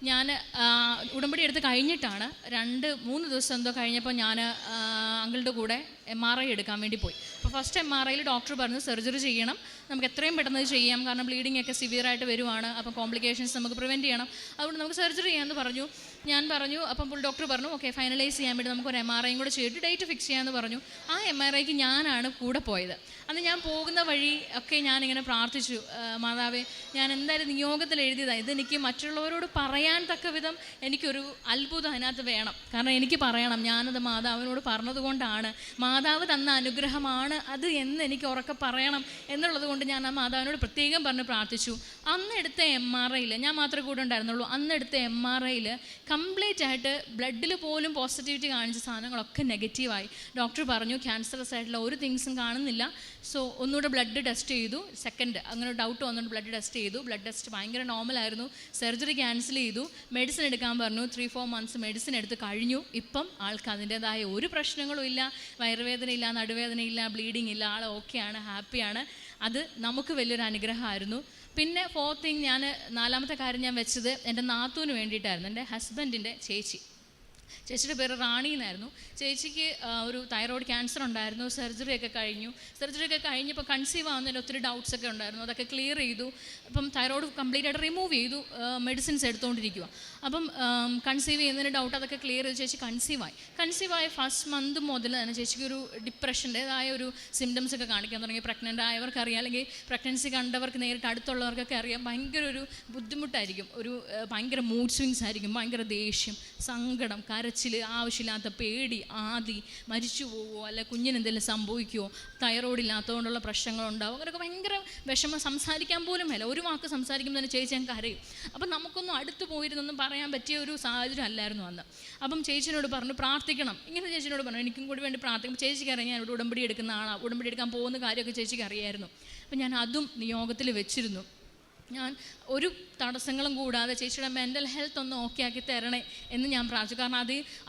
ഞാൻ ഉടമ്പടി എടുത്ത് കഴിഞ്ഞിട്ടാണ് 2-3 ദിവസം എന്തോ കഴിഞ്ഞപ്പോൾ ഞാൻ അങ്കിളുടെ കൂടെ MRI എടുക്കാൻ വേണ്ടി പോയി. അപ്പോൾ ഫസ്റ്റ് MRIയിൽ ഡോക്ടർ പറഞ്ഞു സർജറി ചെയ്യണം, നമുക്ക് എത്രയും പെട്ടെന്ന് ചെയ്യാം, കാരണം ബ്ലീഡിംഗ് ഒക്കെ സിവിയറായിട്ട് വരുവാണ്, അപ്പം കോംപ്ലിക്കേഷൻസ് നമുക്ക് പ്രിവെൻറ്റ് ചെയ്യണം, അതുകൊണ്ട് നമുക്ക് സർജറി ചെയ്യാമെന്ന് പറഞ്ഞു. ഞാൻ പറഞ്ഞു, അപ്പം ഡോക്ടർ പറഞ്ഞു ഓക്കെ ഫൈനലൈസ് ചെയ്യാൻ വേണ്ടി നമുക്കൊരു MRI കൂടെ ചെയ്തിട്ട് ഡേറ്റ് ഫിക്സ് ചെയ്യാമെന്ന് പറഞ്ഞു. ആ MRIക്ക് ഞാനാണ് കൂടെ പോയത്. അന്ന് ഞാൻ പോകുന്ന വഴി ഒക്കെ ഞാനിങ്ങനെ പ്രാർത്ഥിച്ചു, മാതാവേ ഞാൻ എന്തായാലും നിയോഗത്തിൽ എഴുതിയതാണ്, ഇതെനിക്ക് മറ്റുള്ളവരോട് പറയാൻ തക്ക വിധം എനിക്കൊരു അത്ഭുതം അതിനകത്ത് വേണം, കാരണം എനിക്ക് പറയണം, ഞാനത് മാതാവിനോട് പറഞ്ഞതുകൊണ്ടാണ്, മാതാവ് തന്ന അനുഗ്രഹമാണ് അത് എന്ന് എനിക്ക് ഉറക്കെ പറയണം എന്നുള്ളത് കൊണ്ട് ഞാൻ ആ മാതാവിനോട് പ്രത്യേകം പറഞ്ഞ് പ്രാർത്ഥിച്ചു. അന്നെടുത്ത MRIയിൽ ഞാൻ മാത്രമേ കൂടെ ഉണ്ടായിരുന്നുള്ളൂ. അന്നെടുത്ത MRIയിൽ കംപ്ലീറ്റ് ആയിട്ട് ബ്ലഡിൽ പോലും പോസിറ്റിവിറ്റി കാണിച്ച സാധനങ്ങളൊക്കെ നെഗറ്റീവായി. ഡോക്ടർ പറഞ്ഞു ക്യാൻസറസ് ആയിട്ടുള്ള ഒരു തിങ്സും കാണുന്നില്ല. സോ ഒന്നുകൂടെ ബ്ലഡ് ടെസ്റ്റ് ചെയ്തു, സെക്കൻഡ് അങ്ങനെ ഡൗട്ട് വന്നുകൊണ്ട് ബ്ലഡ് ടെസ്റ്റ് ചെയ്തു. ബ്ലഡ് ടെസ്റ്റ് ഭയങ്കര നോർമലായിരുന്നു. സർജറി ക്യാൻസൽ ചെയ്തു, മെഡിസിൻ എടുക്കാൻ പറഞ്ഞു. 3-4 മന്ത്സ് മെഡിസിൻ എടുത്ത് കഴിഞ്ഞു. ഇപ്പം ആൾക്ക് അതിൻ്റേതായ ഒരു പ്രശ്നങ്ങളും ഇല്ല, വയറുവേദന ഇല്ല, നടുവേദന ഇല്ല, ബ്ലീഡിങ് ഇല്ല, ആൾ ഓക്കെയാണ്, ഹാപ്പിയാണ്. അത് നമുക്ക് വലിയൊരു അനുഗ്രഹമായിരുന്നു. പിന്നെ 4th തിങ്, ഞാൻ 4ാമത്തെ കാര്യം ഞാൻ വെച്ചത് എൻ്റെ നാത്തൂന് വേണ്ടിയിട്ടായിരുന്നു, എൻ്റെ ഹസ്ബൻഡിൻ്റെ ചേച്ചി. ചേച്ചിയുടെ പേര് റാണി എന്നായിരുന്നു. ചേച്ചിക്ക് ഒരു തൈറോയ്ഡ് ക്യാൻസർ ഉണ്ടായിരുന്നു. സർജറി ഒക്കെ കഴിഞ്ഞപ്പോൾ കൺസീവ് ആവുന്നതിന് ഒത്തിരി ഡൗട്ട്സ് ഒക്കെ ഉണ്ടായിരുന്നു. അതൊക്കെ ക്ലിയർ ചെയ്തു. അപ്പം തൈറോയ്ഡ് കംപ്ലീറ്റ് ആയിട്ട് റിമൂവ് ചെയ്തു, മെഡിസിൻസ് എടുത്തുകൊണ്ടിരിക്കുക. അപ്പം കൺസീവ് ചെയ്യുന്നതിന് ഡൗട്ട് അതൊക്കെ ക്ലിയർ ചെയ്ത് ചേച്ചി കൺസീവായ ഫസ്റ്റ് മന്ത് മുതൽ തന്നെ ചേച്ചിക്ക് ഒരു ഡിപ്രഷൻ്റേതായ ഒരു സിംറ്റംസ് ഒക്കെ കാണിക്കാൻ തുടങ്ങി. പ്രഗ്നൻ്റ് ആയവർക്ക് അറിയാം, അല്ലെങ്കിൽ പ്രഗ്നൻസി കണ്ടവർക്ക് നേരിട്ട് അടുത്തുള്ളവർക്കൊക്കെ അറിയാം. ഭയങ്കര ഒരു ബുദ്ധിമുട്ടായിരിക്കും, ഒരു ഭയങ്കര മൂഡ് സ്വിങ്സ് ആയിരിക്കും, ഭയങ്കര ദേഷ്യം, സങ്കടം, കരച്ചിൽ, ആവശ്യമില്ലാത്ത പേടി, ആദി, മരിച്ചു പോവുമോ അല്ലെ കുഞ്ഞിനെന്തെങ്കിലും സംഭവിക്കുമോ, തൈറോയ്ഡ് ഇല്ലാത്തതുകൊണ്ടുള്ള പ്രശ്നങ്ങളുണ്ടാവും, അങ്ങനെയൊക്കെ ഭയങ്കര വിഷമം. സംസാരിക്കാൻ പോലും മേല, ഒരു വാക്ക് സംസാരിക്കുമ്പോൾ തന്നെ ചേച്ചി ഞാൻ കരയും. അപ്പം നമുക്കൊന്നും അടുത്ത് പോയിരുന്നൊന്നും പറയാൻ പറ്റിയ ഒരു സാഹചര്യം അല്ലായിരുന്നു അന്ന്. അപ്പം ചേച്ചിനോട് പറഞ്ഞു പ്രാർത്ഥിക്കണം, ഇങ്ങനെ ചേച്ചിനോട് പറഞ്ഞു എനിക്കും കൂടി വേണ്ടി പ്രാർത്ഥിക്കും. ചേച്ചിക്ക് അറിയാം ഞാൻ ഇവിടെ ഉടമ്പടി എടുക്കുന്ന ആളാണ്, ഉടമ്പടി എടുക്കാൻ പോകുന്ന കാര്യമൊക്കെ ചേച്ചിക്ക് അറിയായിരുന്നു. അപ്പം ഞാൻ അതും നിയോഗത്തിൽ വെച്ചിരുന്നു. ഞാൻ ഒരു തടസ്സങ്ങളും കൂടാതെ ചേച്ചിയുടെ മെൻ്റൽ ഹെൽത്ത് ഒന്ന് ഓക്കെ ആക്കി തരണേ എന്ന് ഞാൻ പ്രാർത്ഥിച്ചു. കാരണം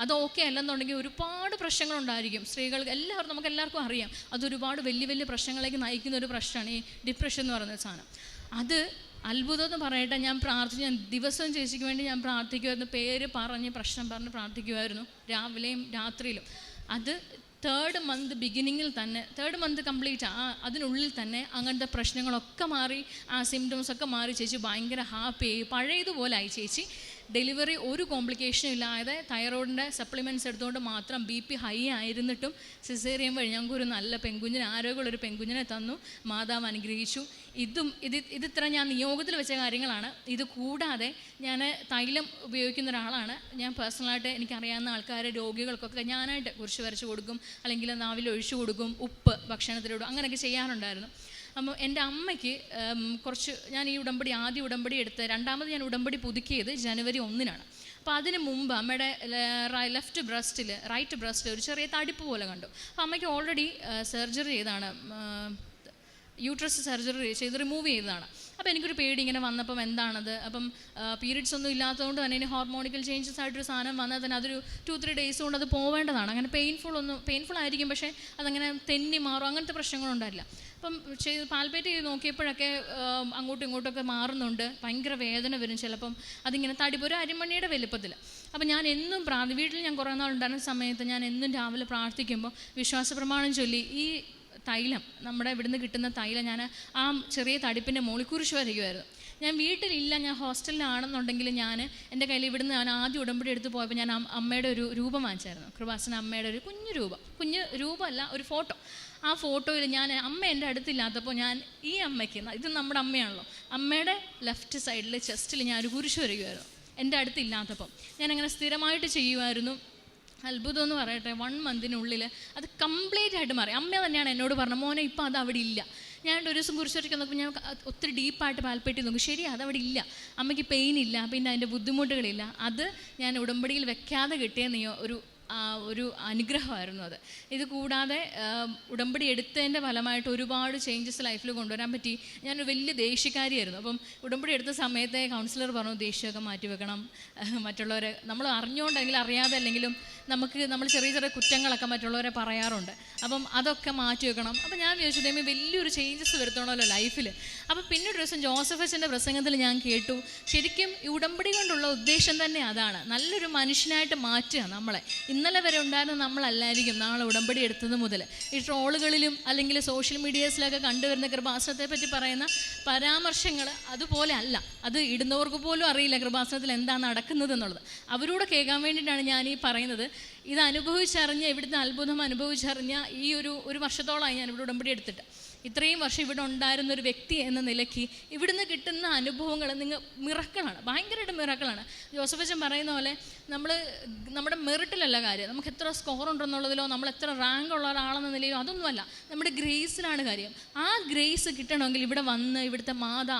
അത് ഓക്കെ അല്ലെന്നുണ്ടെങ്കിൽ ഒരുപാട് പ്രശ്നങ്ങളുണ്ടായിരിക്കും സ്ത്രീകൾക്ക്, നമുക്ക് എല്ലാവർക്കും അറിയാം. അതൊരുപാട് വലിയ പ്രശ്നങ്ങളിലേക്ക് നയിക്കുന്ന ഒരു പ്രശ്നമാണ് ഈ ഡിപ്രഷൻ എന്ന് പറയുന്ന സാധനം. അത് അത്ഭുതം എന്ന് പറയട്ടെ, ഞാൻ പ്രാർത്ഥിച്ചു. ഞാൻ ദിവസവും ചേച്ചിക്ക് വേണ്ടി ഞാൻ പ്രാർത്ഥിക്കുമായിരുന്നു, പേര് പറഞ്ഞ് പ്രശ്നം പറഞ്ഞ് പ്രാർത്ഥിക്കുമായിരുന്നു, രാവിലെയും രാത്രിയിലും. അത് 3rd മന്ത് ബിഗിനിങ്ങിൽ തന്നെ, 3rd മന്ത് കംപ്ലീറ്റ് അതിനുള്ളിൽ തന്നെ അങ്ങനത്തെ പ്രശ്നങ്ങളൊക്കെ മാറി, ആ സിംറ്റംസൊക്കെ മാറി. ചേച്ചി ഭയങ്കര ഹാപ്പിയായി, പഴയതുപോലെ ആയി ചേച്ചി. ഡെലിവറി ഒരു കോംപ്ലിക്കേഷനും ഇല്ലാതെ തൈറോയിഡിൻ്റെ സപ്ലിമെൻറ്റ്സ് എടുത്തുകൊണ്ട് മാത്രം BP ഹൈ ആയിരുന്നിട്ടും സിസേറിയൻ വഴി ഞങ്ങൾക്കൊരു നല്ല പെൺകുഞ്ഞിനെ, ആരോഗ്യമുള്ളൊരു പെൺകുഞ്ഞിനെ തന്നു. മാതാവ് അനുഗ്രഹിച്ചു. ഇതിത്ര ഞാൻ നിയോഗത്തിൽ വെച്ച കാര്യങ്ങളാണ്. ഇത് കൂടാതെ ഞാൻ തൈലം ഉപയോഗിക്കുന്ന ഒരാളാണ്. ഞാൻ പേഴ്സണലായിട്ട് എനിക്കറിയാവുന്ന ആൾക്കാരെ, രോഗികൾക്കൊക്കെ ഞാനായിട്ട് കുരിശ് വരച്ച് കൊടുക്കും, അല്ലെങ്കിൽ നാവിൽ ഒഴിച്ചു കൊടുക്കും, ഉപ്പ് ഭക്ഷണത്തിലിടും, അങ്ങനെയൊക്കെ ചെയ്യാറുണ്ടായിരുന്നു. അപ്പോൾ എൻ്റെ അമ്മയ്ക്ക് കുറച്ച്, ഞാൻ ഈ ആദ്യ ഉടമ്പടി എടുത്ത് 2ാമത് ഞാൻ ഉടമ്പടി പുതുക്കിയത് ജനുവരി 1-നാണ്. അപ്പോൾ അതിന് മുമ്പ് അമ്മയുടെ റൈറ്റ് ബ്രസ്റ്റിൽ ഒരു ചെറിയ തടിപ്പ് പോലെ കണ്ടു. അപ്പോൾ അമ്മയ്ക്ക് ഓൾറെഡി സർജറി ചെയ്താണ്, യൂട്രസ് സർജറി ചെയ്ത് റിമൂവ് ചെയ്തതാണ്. അപ്പോൾ എനിക്കൊരു പേടി ഇങ്ങനെ വന്നപ്പം എന്താണത്, അപ്പം പീരീഡ്സ് ഒന്നും ഇല്ലാത്തതുകൊണ്ട് തന്നെ ഇനി ഹോർമോണിക്കൽ ചേഞ്ചസ് ആയിട്ടൊരു സാധനം വന്നാൽ തന്നെ അതൊരു 2-3 ഡേയ്സ് കൊണ്ട് അത് പോവേണ്ടതാണ്. അങ്ങനെ പെയിൻഫുൾ ആയിരിക്കും, പക്ഷേ അതങ്ങനെ തെന്നി മാറും, അങ്ങനത്തെ പ്രശ്നങ്ങളുണ്ടായില്ല. അപ്പം പാൽപ്പേറ്റ് ചെയ്ത് നോക്കിയപ്പോഴൊക്കെ അങ്ങോട്ടും ഇങ്ങോട്ടൊക്കെ മാറുന്നുണ്ട്, ഭയങ്കര വേദന വരും ചിലപ്പം, അതിങ്ങനെ തടിപ്പ് ഒരു അരിമണിയുടെ വലുപ്പത്തിൽ. അപ്പം ഞാൻ എന്നും വീട്ടിൽ ഞാൻ കുറേ നാളുണ്ടായിരുന്ന സമയത്ത് ഞാൻ എന്നും രാവിലെ പ്രാർത്ഥിക്കുമ്പോൾ വിശ്വാസ പ്രമാണം ചൊല്ലി ഈ തൈലം, നമ്മുടെ ഇവിടുന്ന് കിട്ടുന്ന തൈലം ഞാൻ ആ ചെറിയ തടിപ്പിൻ്റെ മുകളിൽ കുരിശ് വരയ്ക്കുമായിരുന്നു. ഞാൻ വീട്ടിലില്ല, ഞാൻ ഹോസ്റ്റലിലാണെന്നുണ്ടെങ്കിൽ ഞാൻ എൻ്റെ കയ്യിൽ ഇവിടുന്ന് ഞാൻ ആദ്യം ഉടമ്പടി എടുത്ത് പോയപ്പോൾ ഞാൻ അമ്മയുടെ ഒരു രൂപം വാങ്ങിച്ചായിരുന്നു. കൃപാസന അമ്മയുടെ ഒരു കുഞ്ഞു രൂപമല്ല, ഒരു ഫോട്ടോ. ആ ഫോട്ടോയിൽ അമ്മ എൻ്റെ അടുത്തില്ലാത്തപ്പോൾ ഞാൻ ഈ അമ്മയ്ക്ക്, ഇത് നമ്മുടെ അമ്മയാണല്ലോ, അമ്മയുടെ ലെഫ്റ്റ് സൈഡിൽ ചെസ്റ്റിൽ ഞാൻ ഒരു കുരിശ് വരയ്ക്കുമായിരുന്നു എൻ്റെ അടുത്തില്ലാത്തപ്പം. ഞാനങ്ങനെ സ്ഥിരമായിട്ട് ചെയ്യുമായിരുന്നു. അത്ഭുതം എന്ന് പറയട്ടെ, 1 മന്തിനുള്ളിൽ അത് കംപ്ലീറ്റ് ആയിട്ട് മാറി. അമ്മ തന്നെയാണ് എന്നോട് പറഞ്ഞത്, മോനെ ഇപ്പം അത് അവിടെ ഇല്ല. ഞാൻ ഒരു ദിവസം കുരിശൊരിക്കാൻ നോക്കുമ്പോൾ ഞാൻ ഒത്തിരി ഡീപ്പായിട്ട് പാൽപ്പേറ്റി നോക്കും, ശരി അതവിടെ ഇല്ല, അമ്മയ്ക്ക് പെയിൻ ഇല്ല, പിന്നെ അതിൻ്റെ ബുദ്ധിമുട്ടുകളില്ല. അത് ഞാൻ ഉടമ്പടിയിൽ വെക്കാതെ കിട്ടിയ ഒരു അനുഗ്രഹമായിരുന്നു അത്. ഇത് കൂടാതെ ഉടമ്പടി എടുത്തതിൻ്റെ ഫലമായിട്ട് ഒരുപാട് ചേഞ്ചസ് ലൈഫിൽ കൊണ്ടുവരാൻ പറ്റി. ഞാനൊരു വലിയ ദേഷ്യക്കാരിയായിരുന്നു. അപ്പം ഉടമ്പടി എടുത്ത സമയത്തെ കൗൺസിലർ പറഞ്ഞു ദേഷ്യമൊക്കെ മാറ്റി വെക്കണം, മറ്റുള്ളവരെ നമ്മൾ അറിഞ്ഞുകൊണ്ട് അല്ലെങ്കിൽ അറിയാതെ അല്ലെങ്കിലും നമ്മൾ ചെറിയ ചെറിയ കുറ്റങ്ങളൊക്കെ മറ്റുള്ളവരെ പറയാറുണ്ട്. അപ്പം അതൊക്കെ മാറ്റി വെക്കണം. അപ്പം ഞാൻ വിചാരിച്ചു ദൈവമേ വലിയൊരു ചേഞ്ചസ് വരുത്തണമല്ലോ ലൈഫിൽ. അപ്പം പിന്നൊരു ദിവസം ജോസഫ് അച്ഛൻ്റെ പ്രസംഗത്തിൽ ഞാൻ കേട്ടു, ശരിക്കും ഈ ഉടമ്പടി കൊണ്ടുള്ള ഉദ്ദേശം തന്നെ അതാണ്, നല്ലൊരു മനുഷ്യനായിട്ട് മാറ്റുക നമ്മളെ. ഇന്നലെ വരെ ഉണ്ടായിരുന്ന നമ്മളല്ലായിരിക്കും നാളെ ഉടമ്പടി എടുത്തത് മുതൽ. ഈ ട്രോളുകളിലും അല്ലെങ്കിൽ സോഷ്യൽ മീഡിയാസിലൊക്കെ കണ്ടുവരുന്ന കൃപാസനത്തെ പറ്റി പറയുന്ന പരാമർശങ്ങൾ അതുപോലെ അല്ല. അത് ഇടുന്നവർക്ക് പോലും അറിയില്ല കൃപാസനത്തിൽ എന്താ നടക്കുന്നത് എന്നുള്ളത്. അവരോട് കേൾക്കാൻ വേണ്ടിയിട്ടാണ് ഞാൻ ഈ പറയുന്നത്. ഇത് അനുഭവിച്ചറിഞ്ഞ, ഇവിടുത്തെ അത്ഭുതം അനുഭവിച്ചറിഞ്ഞ ഈ ഒരു വർഷത്തോളമായി ഞാൻ ഇവിടെ ഉടമ്പടി എടുത്തിട്ട്. ഇത്രയും വർഷം ഇവിടെ ഉണ്ടായിരുന്ന ഒരു വ്യക്തി എന്ന നിലയ്ക്ക് ഇവിടുന്ന് കിട്ടുന്ന അനുഭവങ്ങൾ മിറക്കളാണ്, ഭയങ്കരമായിട്ട് മിറക്കളാണ്. ജോസഫ് അച്ഛൻ പറയുന്ന പോലെ നമ്മുടെ മെറിറ്റിലല്ല കാര്യം, നമുക്ക് എത്ര സ്കോർ ഉണ്ടെന്നുള്ളതിലോ നമ്മൾ എത്ര റാങ്ക് ഉള്ള ഒരാളെന്ന നിലയിലോ അതൊന്നുമല്ല, നമ്മുടെ ഗ്രേസിലാണ് കാര്യം. ആ ഗ്രേസ് കിട്ടണമെങ്കിൽ ഇവിടെ വന്ന് ഇവിടുത്തെ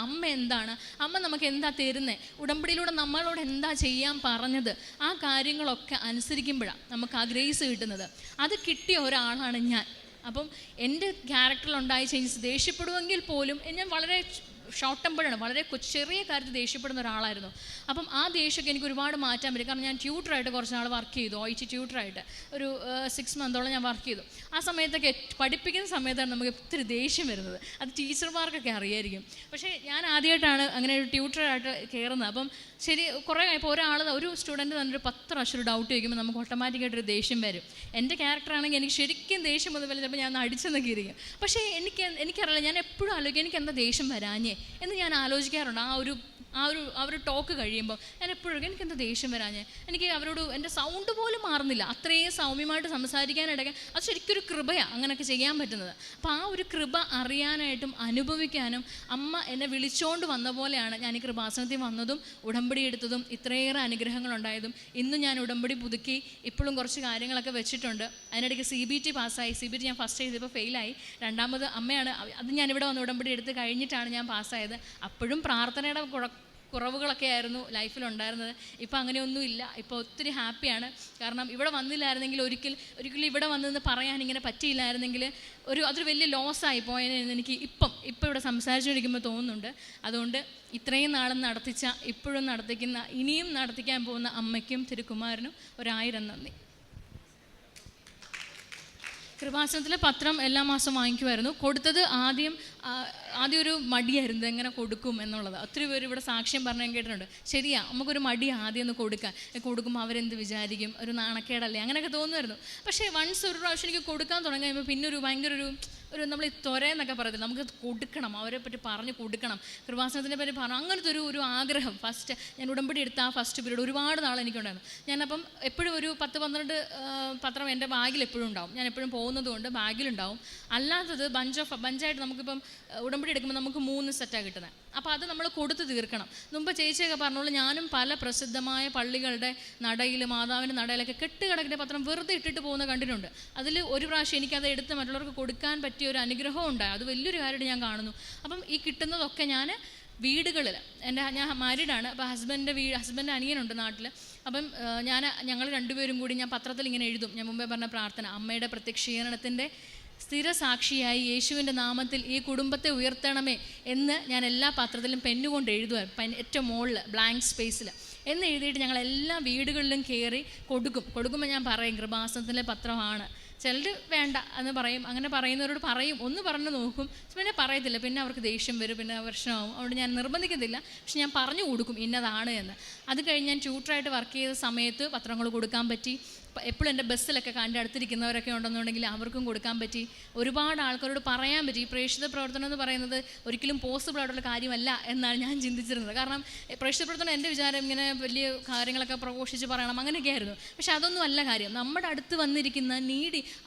അമ്മ എന്താണ്, അമ്മ നമുക്ക് എന്താ തരുന്നത്, ഉടമ്പടിയിലൂടെ നമ്മളോട് എന്താ ചെയ്യാൻ പറഞ്ഞത്, ആ കാര്യങ്ങളൊക്കെ അനുസരിക്കുമ്പോഴാണ് നമുക്ക് ആ ഗ്രേസ് കിട്ടുന്നത്. അത് കിട്ടിയ ഒരാളാണ് ഞാൻ. അപ്പം എൻ്റെ ക്യാരക്ടറിലുണ്ടായ ചേഞ്ചസ്, ദേഷ്യപ്പെടുമെങ്കിൽ പോലും ഞാൻ വളരെ ഷോർട്ട് ടെമ്പേർഡാണ്, വളരെ ചെറിയ കാര്യത്തിൽ ദേഷ്യപ്പെടുന്ന ഒരാളായിരുന്നു. അപ്പം ആ ദേഷ്യമൊക്കെ എനിക്ക് ഒരുപാട് മാറ്റാൻ പറ്റും. കാരണം ഞാൻ ട്യൂട്ടറായിട്ട് കുറച്ച് നാൾ വർക്ക് ചെയ്തു, OIT ട്യൂട്ടറായിട്ട് ഒരു 6 മന്തോളം ഞാൻ വർക്ക് ചെയ്തു. ആ സമയത്തൊക്കെ പഠിപ്പിക്കുന്ന സമയത്താണ് നമുക്ക് ഒത്തിരി ദേഷ്യം വരുന്നത്. അത് ടീച്ചർമാർക്കൊക്കെ അറിയായിരിക്കും. പക്ഷേ ഞാൻ ആദ്യമായിട്ടാണ് അങ്ങനെ ഒരു ട്യൂട്ടറായിട്ട് കയറുന്നത്. അപ്പം ശരി കുറേ ഇപ്പോൾ ഒരു സ്റ്റുഡൻറ്റ് തന്നെ ഒരു 10 പ്രാവശ്യം ഒരു ഡൗട്ട് ചോദിക്കുമ്പോൾ നമുക്ക് ഓട്ടോമാറ്റിക്കായിട്ടൊരു ദേഷ്യം വരും. എൻ്റെ ക്യാരക്ടറാണെങ്കിൽ എനിക്ക് ശരിക്കും ദേഷ്യം വന്നു വല്ല ചിലപ്പോൾ ഞാൻ അടിച്ചെന്നൊക്കെ ഇരിക്കും. പക്ഷേ എനിക്കറിയില്ല, ഞാൻ എപ്പോഴും ആലോചിക്കും എനിക്ക് എന്താ ദേഷ്യം വരാഞ്ഞേ എന്ന് ഞാൻ ആലോചിക്കാറുണ്ട്. ആ ഒരു ടോക്ക് കഴിയുമ്പോൾ ഞാൻ എപ്പോഴും എനിക്കെന്താ ദേഷ്യം വരാഞ്ഞേ, എനിക്ക് അവരോട് എൻ്റെ സൗണ്ട് പോലും മാറുന്നില്ല, അത്രയും സൗമ്യമായിട്ട് സംസാരിക്കാനിടയ്ക്ക്. അത് ശരിക്കും ഒരു കൃപയാണ് അങ്ങനെയൊക്കെ ചെയ്യാൻ പറ്റുന്നത്. അപ്പോൾ ആ ഒരു കൃപ അറിയാനായിട്ടും അനുഭവിക്കാനും അമ്മ എന്നെ വിളിച്ചുകൊണ്ട് വന്ന പോലെയാണ് ഞാൻ ഈ കൃപാസനത്തിൽ വന്നതും ഉടമ്പടി എടുത്തതും ഇത്രയേറെ അനുഗ്രഹങ്ങളുണ്ടായതും. ഇന്നും ഞാൻ ഉടമ്പടി പുതുക്കി ഇപ്പോഴും കുറച്ച് കാര്യങ്ങളൊക്കെ വെച്ചിട്ടുണ്ട്. അതിനിടയ്ക്ക് CBT പാസ്സായി. CBT ഞാൻ ഫസ്റ്റ് ചെയ്തപ്പോൾ ഫെയിലായി. രണ്ടാമത് അമ്മയാണ്, അത് ഞാനിവിടെ വന്ന് ഉടമ്പടി എടുത്ത് കഴിഞ്ഞിട്ടാണ് ഞാൻ പാസ്സായത്. അപ്പോഴും പ്രാർത്ഥനയുടെ കുറവുകളൊക്കെ ആയിരുന്നു ലൈഫിലുണ്ടായിരുന്നത്. ഇപ്പോൾ അങ്ങനെയൊന്നും ഇല്ല. ഇപ്പോൾ ഒത്തിരി ഹാപ്പിയാണ്. കാരണം ഇവിടെ വന്നില്ലായിരുന്നെങ്കിൽ ഒരിക്കലും ഇവിടെ വന്നെന്ന് പറയാൻ ഇങ്ങനെ പറ്റിയില്ലായിരുന്നെങ്കിൽ അതൊരു വലിയ ലോസായി പോയെന്ന് എനിക്ക് ഇപ്പം ഇവിടെ സംസാരിച്ചുകൊണ്ടിരിക്കുമ്പോൾ തോന്നുന്നുണ്ട്. അതുകൊണ്ട് ഇത്രയും നാളും നടത്തിച്ച, ഇപ്പോഴും നടത്തിക്കുന്ന, ഇനിയും നടത്തിക്കാൻ പോകുന്ന അമ്മയ്ക്കും തിരുക്കുമാരനും 1000 നന്ദി. കൃപാസനത്തിലെ പത്രം എല്ലാ മാസവും വാങ്ങിക്കുമായിരുന്നു. കൊടുത്തത് ആദ്യം ഒരു മടിയായിരുന്നു, എങ്ങനെ കൊടുക്കും എന്നുള്ളത്. ഒത്തിരി പേര് ഇവിടെ സാക്ഷ്യം പറഞ്ഞാൽ കേട്ടിട്ടുണ്ട്. ശരിയാ, നമുക്കൊരു മടി ആദ്യം ഒന്ന് കൊടുക്കുമ്പോൾ അവരെന്ത് വിചാരിക്കും, ഒരു നാണക്കേടല്ലേ, അങ്ങനെയൊക്കെ തോന്നുമായിരുന്നു. പക്ഷേ വൺസ് ഒരു പ്രാവശ്യം എനിക്ക് കൊടുക്കാൻ തുടങ്ങി കഴിയുമ്പോൾ പിന്നെ ഭയങ്കര ഒരു നമ്മൾ ഈ ത്വരയെന്നൊക്കെ പറയത്തില്ല, നമുക്ക് കൊടുക്കണം, അവരെ പറ്റി പറഞ്ഞു കൊടുക്കണം, കൃപാസനത്തിനെ പറ്റി പറഞ്ഞു, അങ്ങനത്തെ ഒരു ആഗ്രഹം. ഫസ്റ്റ് ഞാൻ ഉടമ്പടി എടുത്ത ആ ഫസ്റ്റ് പീരീഡ് ഒരുപാട് നാൾ എനിക്കുണ്ടായിരുന്നു. ഞാനപ്പം എപ്പോഴും ഒരു 10-12 പത്രം എൻ്റെ ബാഗിൽ എപ്പോഴും ഉണ്ടാവും. ഞാൻ എപ്പോഴും പോകുന്നത് കൊണ്ട് ബാഗിലുണ്ടാവും. അല്ലാത്തത് ബഞ്ചായിട്ട് നമുക്കിപ്പം ഉടമ്പടി എടുക്കുമ്പോൾ നമുക്ക് 3 സെറ്റാണ് കിട്ടുന്നത്. അപ്പോൾ അത് നമ്മൾ കൊടുത്ത് തീർക്കണം. മുമ്പ് ചേച്ചിയൊക്കെ പറഞ്ഞോളൂ, ഞാനും പല പ്രസിദ്ധമായ പള്ളികളുടെ നടയിൽ, മാതാവിൻ്റെ നടയിലൊക്കെ കെട്ടുകിടക്കിൻ്റെ പത്രം വെറുതെ ഇട്ടിട്ട് പോകുന്ന കണ്ടിട്ടുണ്ട്. അതിൽ ഒരു പ്രാവശ്യം എനിക്കത് എടുത്ത് മറ്റുള്ളവർക്ക് കൊടുക്കാൻ പറ്റിയ ഒരു അനുഗ്രഹം ഉണ്ടായി. അത് വലിയൊരു കാര്യമായിട്ട് ഞാൻ കാണുന്നു. അപ്പം ഈ കിട്ടുന്നതൊക്കെ ഞാൻ വീടുകളിൽ, ഞാൻ മാരീഡാണ്. അപ്പോൾ ഹസ്ബൻഡ് അനിയനുണ്ട് നാട്ടിൽ. അപ്പം ഞങ്ങൾ രണ്ടുപേരും കൂടി ഞാൻ പത്രത്തിൽ ഇങ്ങനെ എഴുതും. ഞാൻ മുമ്പേ പറഞ്ഞ പ്രാർത്ഥന, അമ്മയുടെ പ്രത്യക്ഷീകരണത്തിൻ്റെ സ്ഥിരസാക്ഷിയായി യേശുവിൻ്റെ നാമത്തിൽ ഈ കുടുംബത്തെ ഉയർത്തണമേ എന്ന് ഞാൻ എല്ലാ പത്രത്തിലും പെന്നുകൊണ്ട് എഴുതുമായിരുന്നു. ഏറ്റവും മുകളിൽ ബ്ലാങ്ക് സ്പേസിൽ എന്ന് എഴുതിയിട്ട് ഞങ്ങൾ എല്ലാ വീടുകളിലും കയറി കൊടുക്കുമ്പോൾ ഞാൻ പറയും കൃപാസനത്തിലെ പത്രമാണ്. ചിലർ വേണ്ട എന്ന് പറയും. അങ്ങനെ പറയുന്നവരോട് പറയും, ഒന്ന് പറഞ്ഞു നോക്കും, പിന്നെ പറയത്തില്ല, പിന്നെ അവർക്ക് ദേഷ്യം വരും, പിന്നെ പ്രശ്നമാവും. അതുകൊണ്ട് ഞാൻ നിർബന്ധിക്കത്തില്ല, പക്ഷെ ഞാൻ പറഞ്ഞു കൊടുക്കും ഇന്നതാണ് എന്ന്. അത് കഴിഞ്ഞ് ഞാൻ ട്യൂട്ടറായിട്ട് വർക്ക് ചെയ്ത സമയത്ത് പത്രങ്ങൾ കൊടുക്കാൻ പറ്റി. എപ്പോഴും എൻ്റെ ബസ്സിലൊക്കെ എൻ്റെ അടുത്തിരിക്കുന്നവരൊക്കെ ഉണ്ടെന്നുണ്ടെങ്കിൽ അവർക്കും കൊടുക്കാൻ പറ്റി. ഒരുപാട് ആൾക്കാരോട് പറയാൻ പറ്റി. ഈ പ്രേക്ഷിത പ്രവർത്തനം എന്ന് പറയുന്നത് ഒരിക്കലും പോസിബിൾ ആയിട്ടുള്ള കാര്യമല്ല എന്നാണ് ഞാൻ ചിന്തിച്ചിരുന്നത്. കാരണം പ്രേക്ഷിത പ്രവർത്തനം എൻ്റെ വിചാരം ഇങ്ങനെ വലിയ കാര്യങ്ങളൊക്കെ പ്രഘോഷിച്ച് പറയണം അങ്ങനെയൊക്കെ ആയിരുന്നു. പക്ഷെ അതൊന്നും അല്ല കാര്യം. നമ്മുടെ അടുത്ത് വന്നിരിക്കുന്ന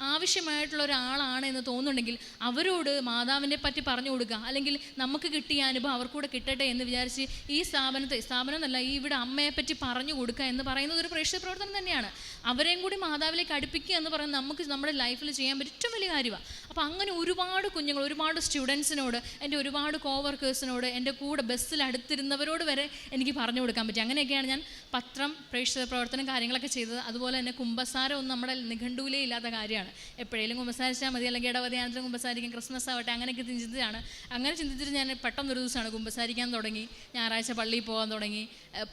ആവശ്യമായിട്ടുള്ള ഒരാളാണ് എന്ന് തോന്നുന്നുണ്ടെങ്കിൽ അവരോട് മാതാവിനെ പറ്റി പറഞ്ഞു കൊടുക്കുക, അല്ലെങ്കിൽ നമുക്ക് കിട്ടിയ അനുഭവം അവർക്കൂടെ കിട്ടട്ടെ എന്ന് വിചാരിച്ച് ഈ സ്ഥാപനം എന്നല്ല, ഈ ഇവിടെ അമ്മയെപ്പറ്റി പറഞ്ഞു കൊടുക്കുക എന്ന് പറയുന്നത് ഒരു പ്രേക്ഷിത പ്രവർത്തനം തന്നെയാണ്. അവരെയും കൂടി മാതാവിലേക്ക് അടുപ്പിക്കുക എന്ന് പറയുന്നത് നമുക്ക് നമ്മുടെ ലൈഫിൽ ചെയ്യാൻ പറ്റും ഏറ്റവും വലിയ കാര്യമാണ്. അപ്പോൾ അങ്ങനെ ഒരുപാട് കുഞ്ഞുങ്ങൾ, ഒരുപാട് സ്റ്റുഡൻസിനോട്, എൻ്റെ ഒരുപാട് കോവർക്കേഴ്സിനോട്, എൻ്റെ കൂടെ ബസ്സിൽ അടുത്തിരുന്നവരോട് വരെ എനിക്ക് പറഞ്ഞു കൊടുക്കാൻ പറ്റി. അങ്ങനെയൊക്കെയാണ് ഞാൻ പത്രം, പ്രേക്ഷിത പ്രവർത്തനം, കാര്യങ്ങളൊക്കെ ചെയ്തത്. അതുപോലെ തന്നെ കുമ്പസാരം ഒന്നും നമ്മുടെ നിഘണ്ടുവിലേ ഇല്ലാത്ത കാര്യമാണ്. എപ്പോഴേലും കുമ്പസാരിച്ചാൽ മതി, അല്ലെങ്കിൽ ഇടവധിയാനത്തിന് കുമ്പസാരിക്കും, ക്രിസ്മസ് ആവട്ടെ, അങ്ങനെയൊക്കെ ചിന്തിച്ചാണ്. അങ്ങനെ ചിന്തിച്ചിട്ട് ഞാൻ പെട്ടെന്നൊരു ദിവസമാണ് കുമ്പസാരിക്കാൻ തുടങ്ങി. ഞായറാഴ്ച പള്ളിയിൽ പോകാൻ തുടങ്ങി.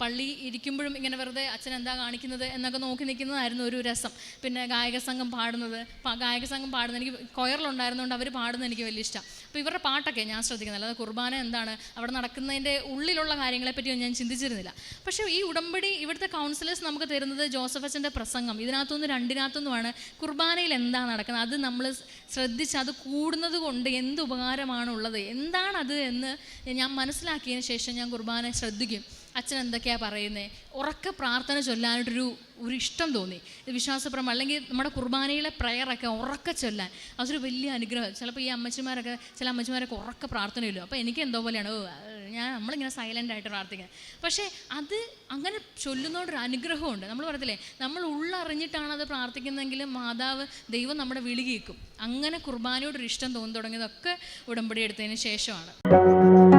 പള്ളി ഇരിക്കുമ്പോഴും ഇങ്ങനെ വെറുതെ അച്ഛൻ എന്താ കാണിക്കുന്നത് എന്നൊക്കെ നോക്കി നിൽക്കുന്നതായിരുന്നു ഒരു രസം. പിന്നെ ഗായക സംഘം പാടുന്നത് എനിക്ക് കൊയറിലുണ്ടായിരുന്നുകൊണ്ട് അവർ പാടുന്നത് എനിക്ക് വലിയ ഇഷ്ടം. അപ്പോൾ ഇവരുടെ പാട്ടൊക്കെ ഞാൻ ശ്രദ്ധിക്കുന്നത്, അല്ലാതെ കുർബാന എന്താണ്, അവിടെ നടക്കുന്നതിൻ്റെ ഉള്ളിലുള്ള കാര്യങ്ങളെപ്പറ്റിയൊന്നും ഞാൻ ചിന്തിച്ചിരുന്നില്ല. പക്ഷേ ഈ ഉടമ്പടി ഇവിടുത്തെ കൗൺസിലേഴ്സ് നമുക്ക് തരുന്നത് ജോസഫ് അച്ഛൻ്റെ പ്രസംഗം, ഇതിനകത്തുനിന്ന് രണ്ടിനകത്തുനിന്നുമാണ് കുർബാനയിൽ എന്താ നടക്കുന്നത്, അത് നമ്മൾ ശ്രദ്ധിച്ച് അത് കൂടുന്നത് കൊണ്ട് എന്ത് ഉപകാരമാണുള്ളത്, എന്താണത് എന്ന് ഞാൻ മനസ്സിലാക്കിയതിന് ശേഷം ഞാൻ കുർബാന ശ്രദ്ധിക്കും. അച്ഛൻ എന്തൊക്കെയാണ് പറയുന്നത്, ഉറക്കെ പ്രാർത്ഥന ചൊല്ലാനായിട്ടൊരു ഇഷ്ടം തോന്നി. വിശ്വാസപ്രമം അല്ലെങ്കിൽ നമ്മുടെ കുർബാനയിലെ പ്രയറൊക്കെ ഉറക്കെ ചൊല്ലാൻ അതൊരു വലിയ അനുഗ്രഹം. ചിലപ്പോൾ ഈ ചില അമ്മച്ചിമാരൊക്കെ ഉറക്കെ പ്രാർത്ഥനയില്ലോ. അപ്പോൾ എനിക്ക് എന്തോ പോലെയാണ്, നമ്മളിങ്ങനെ സൈലൻ്റായിട്ട് പ്രാർത്ഥിക്കുന്നത്. പക്ഷേ അത് അങ്ങനെ ചൊല്ലുന്നോടൊരു അനുഗ്രഹമുണ്ട്. നമ്മൾ പറയത്തില്ലേ, നമ്മൾ ഉള്ളറിഞ്ഞിട്ടാണ് അത് പ്രാർത്ഥിക്കുന്നതെങ്കിലും മാതാവ്, ദൈവം നമ്മുടെ വിളി കേൾക്കും. അങ്ങനെ കുർബാനയോടൊരു ഇഷ്ടം തോന്നി തുടങ്ങിയതൊക്കെ ഉടമ്പടി എടുത്തതിന് ശേഷമാണ്.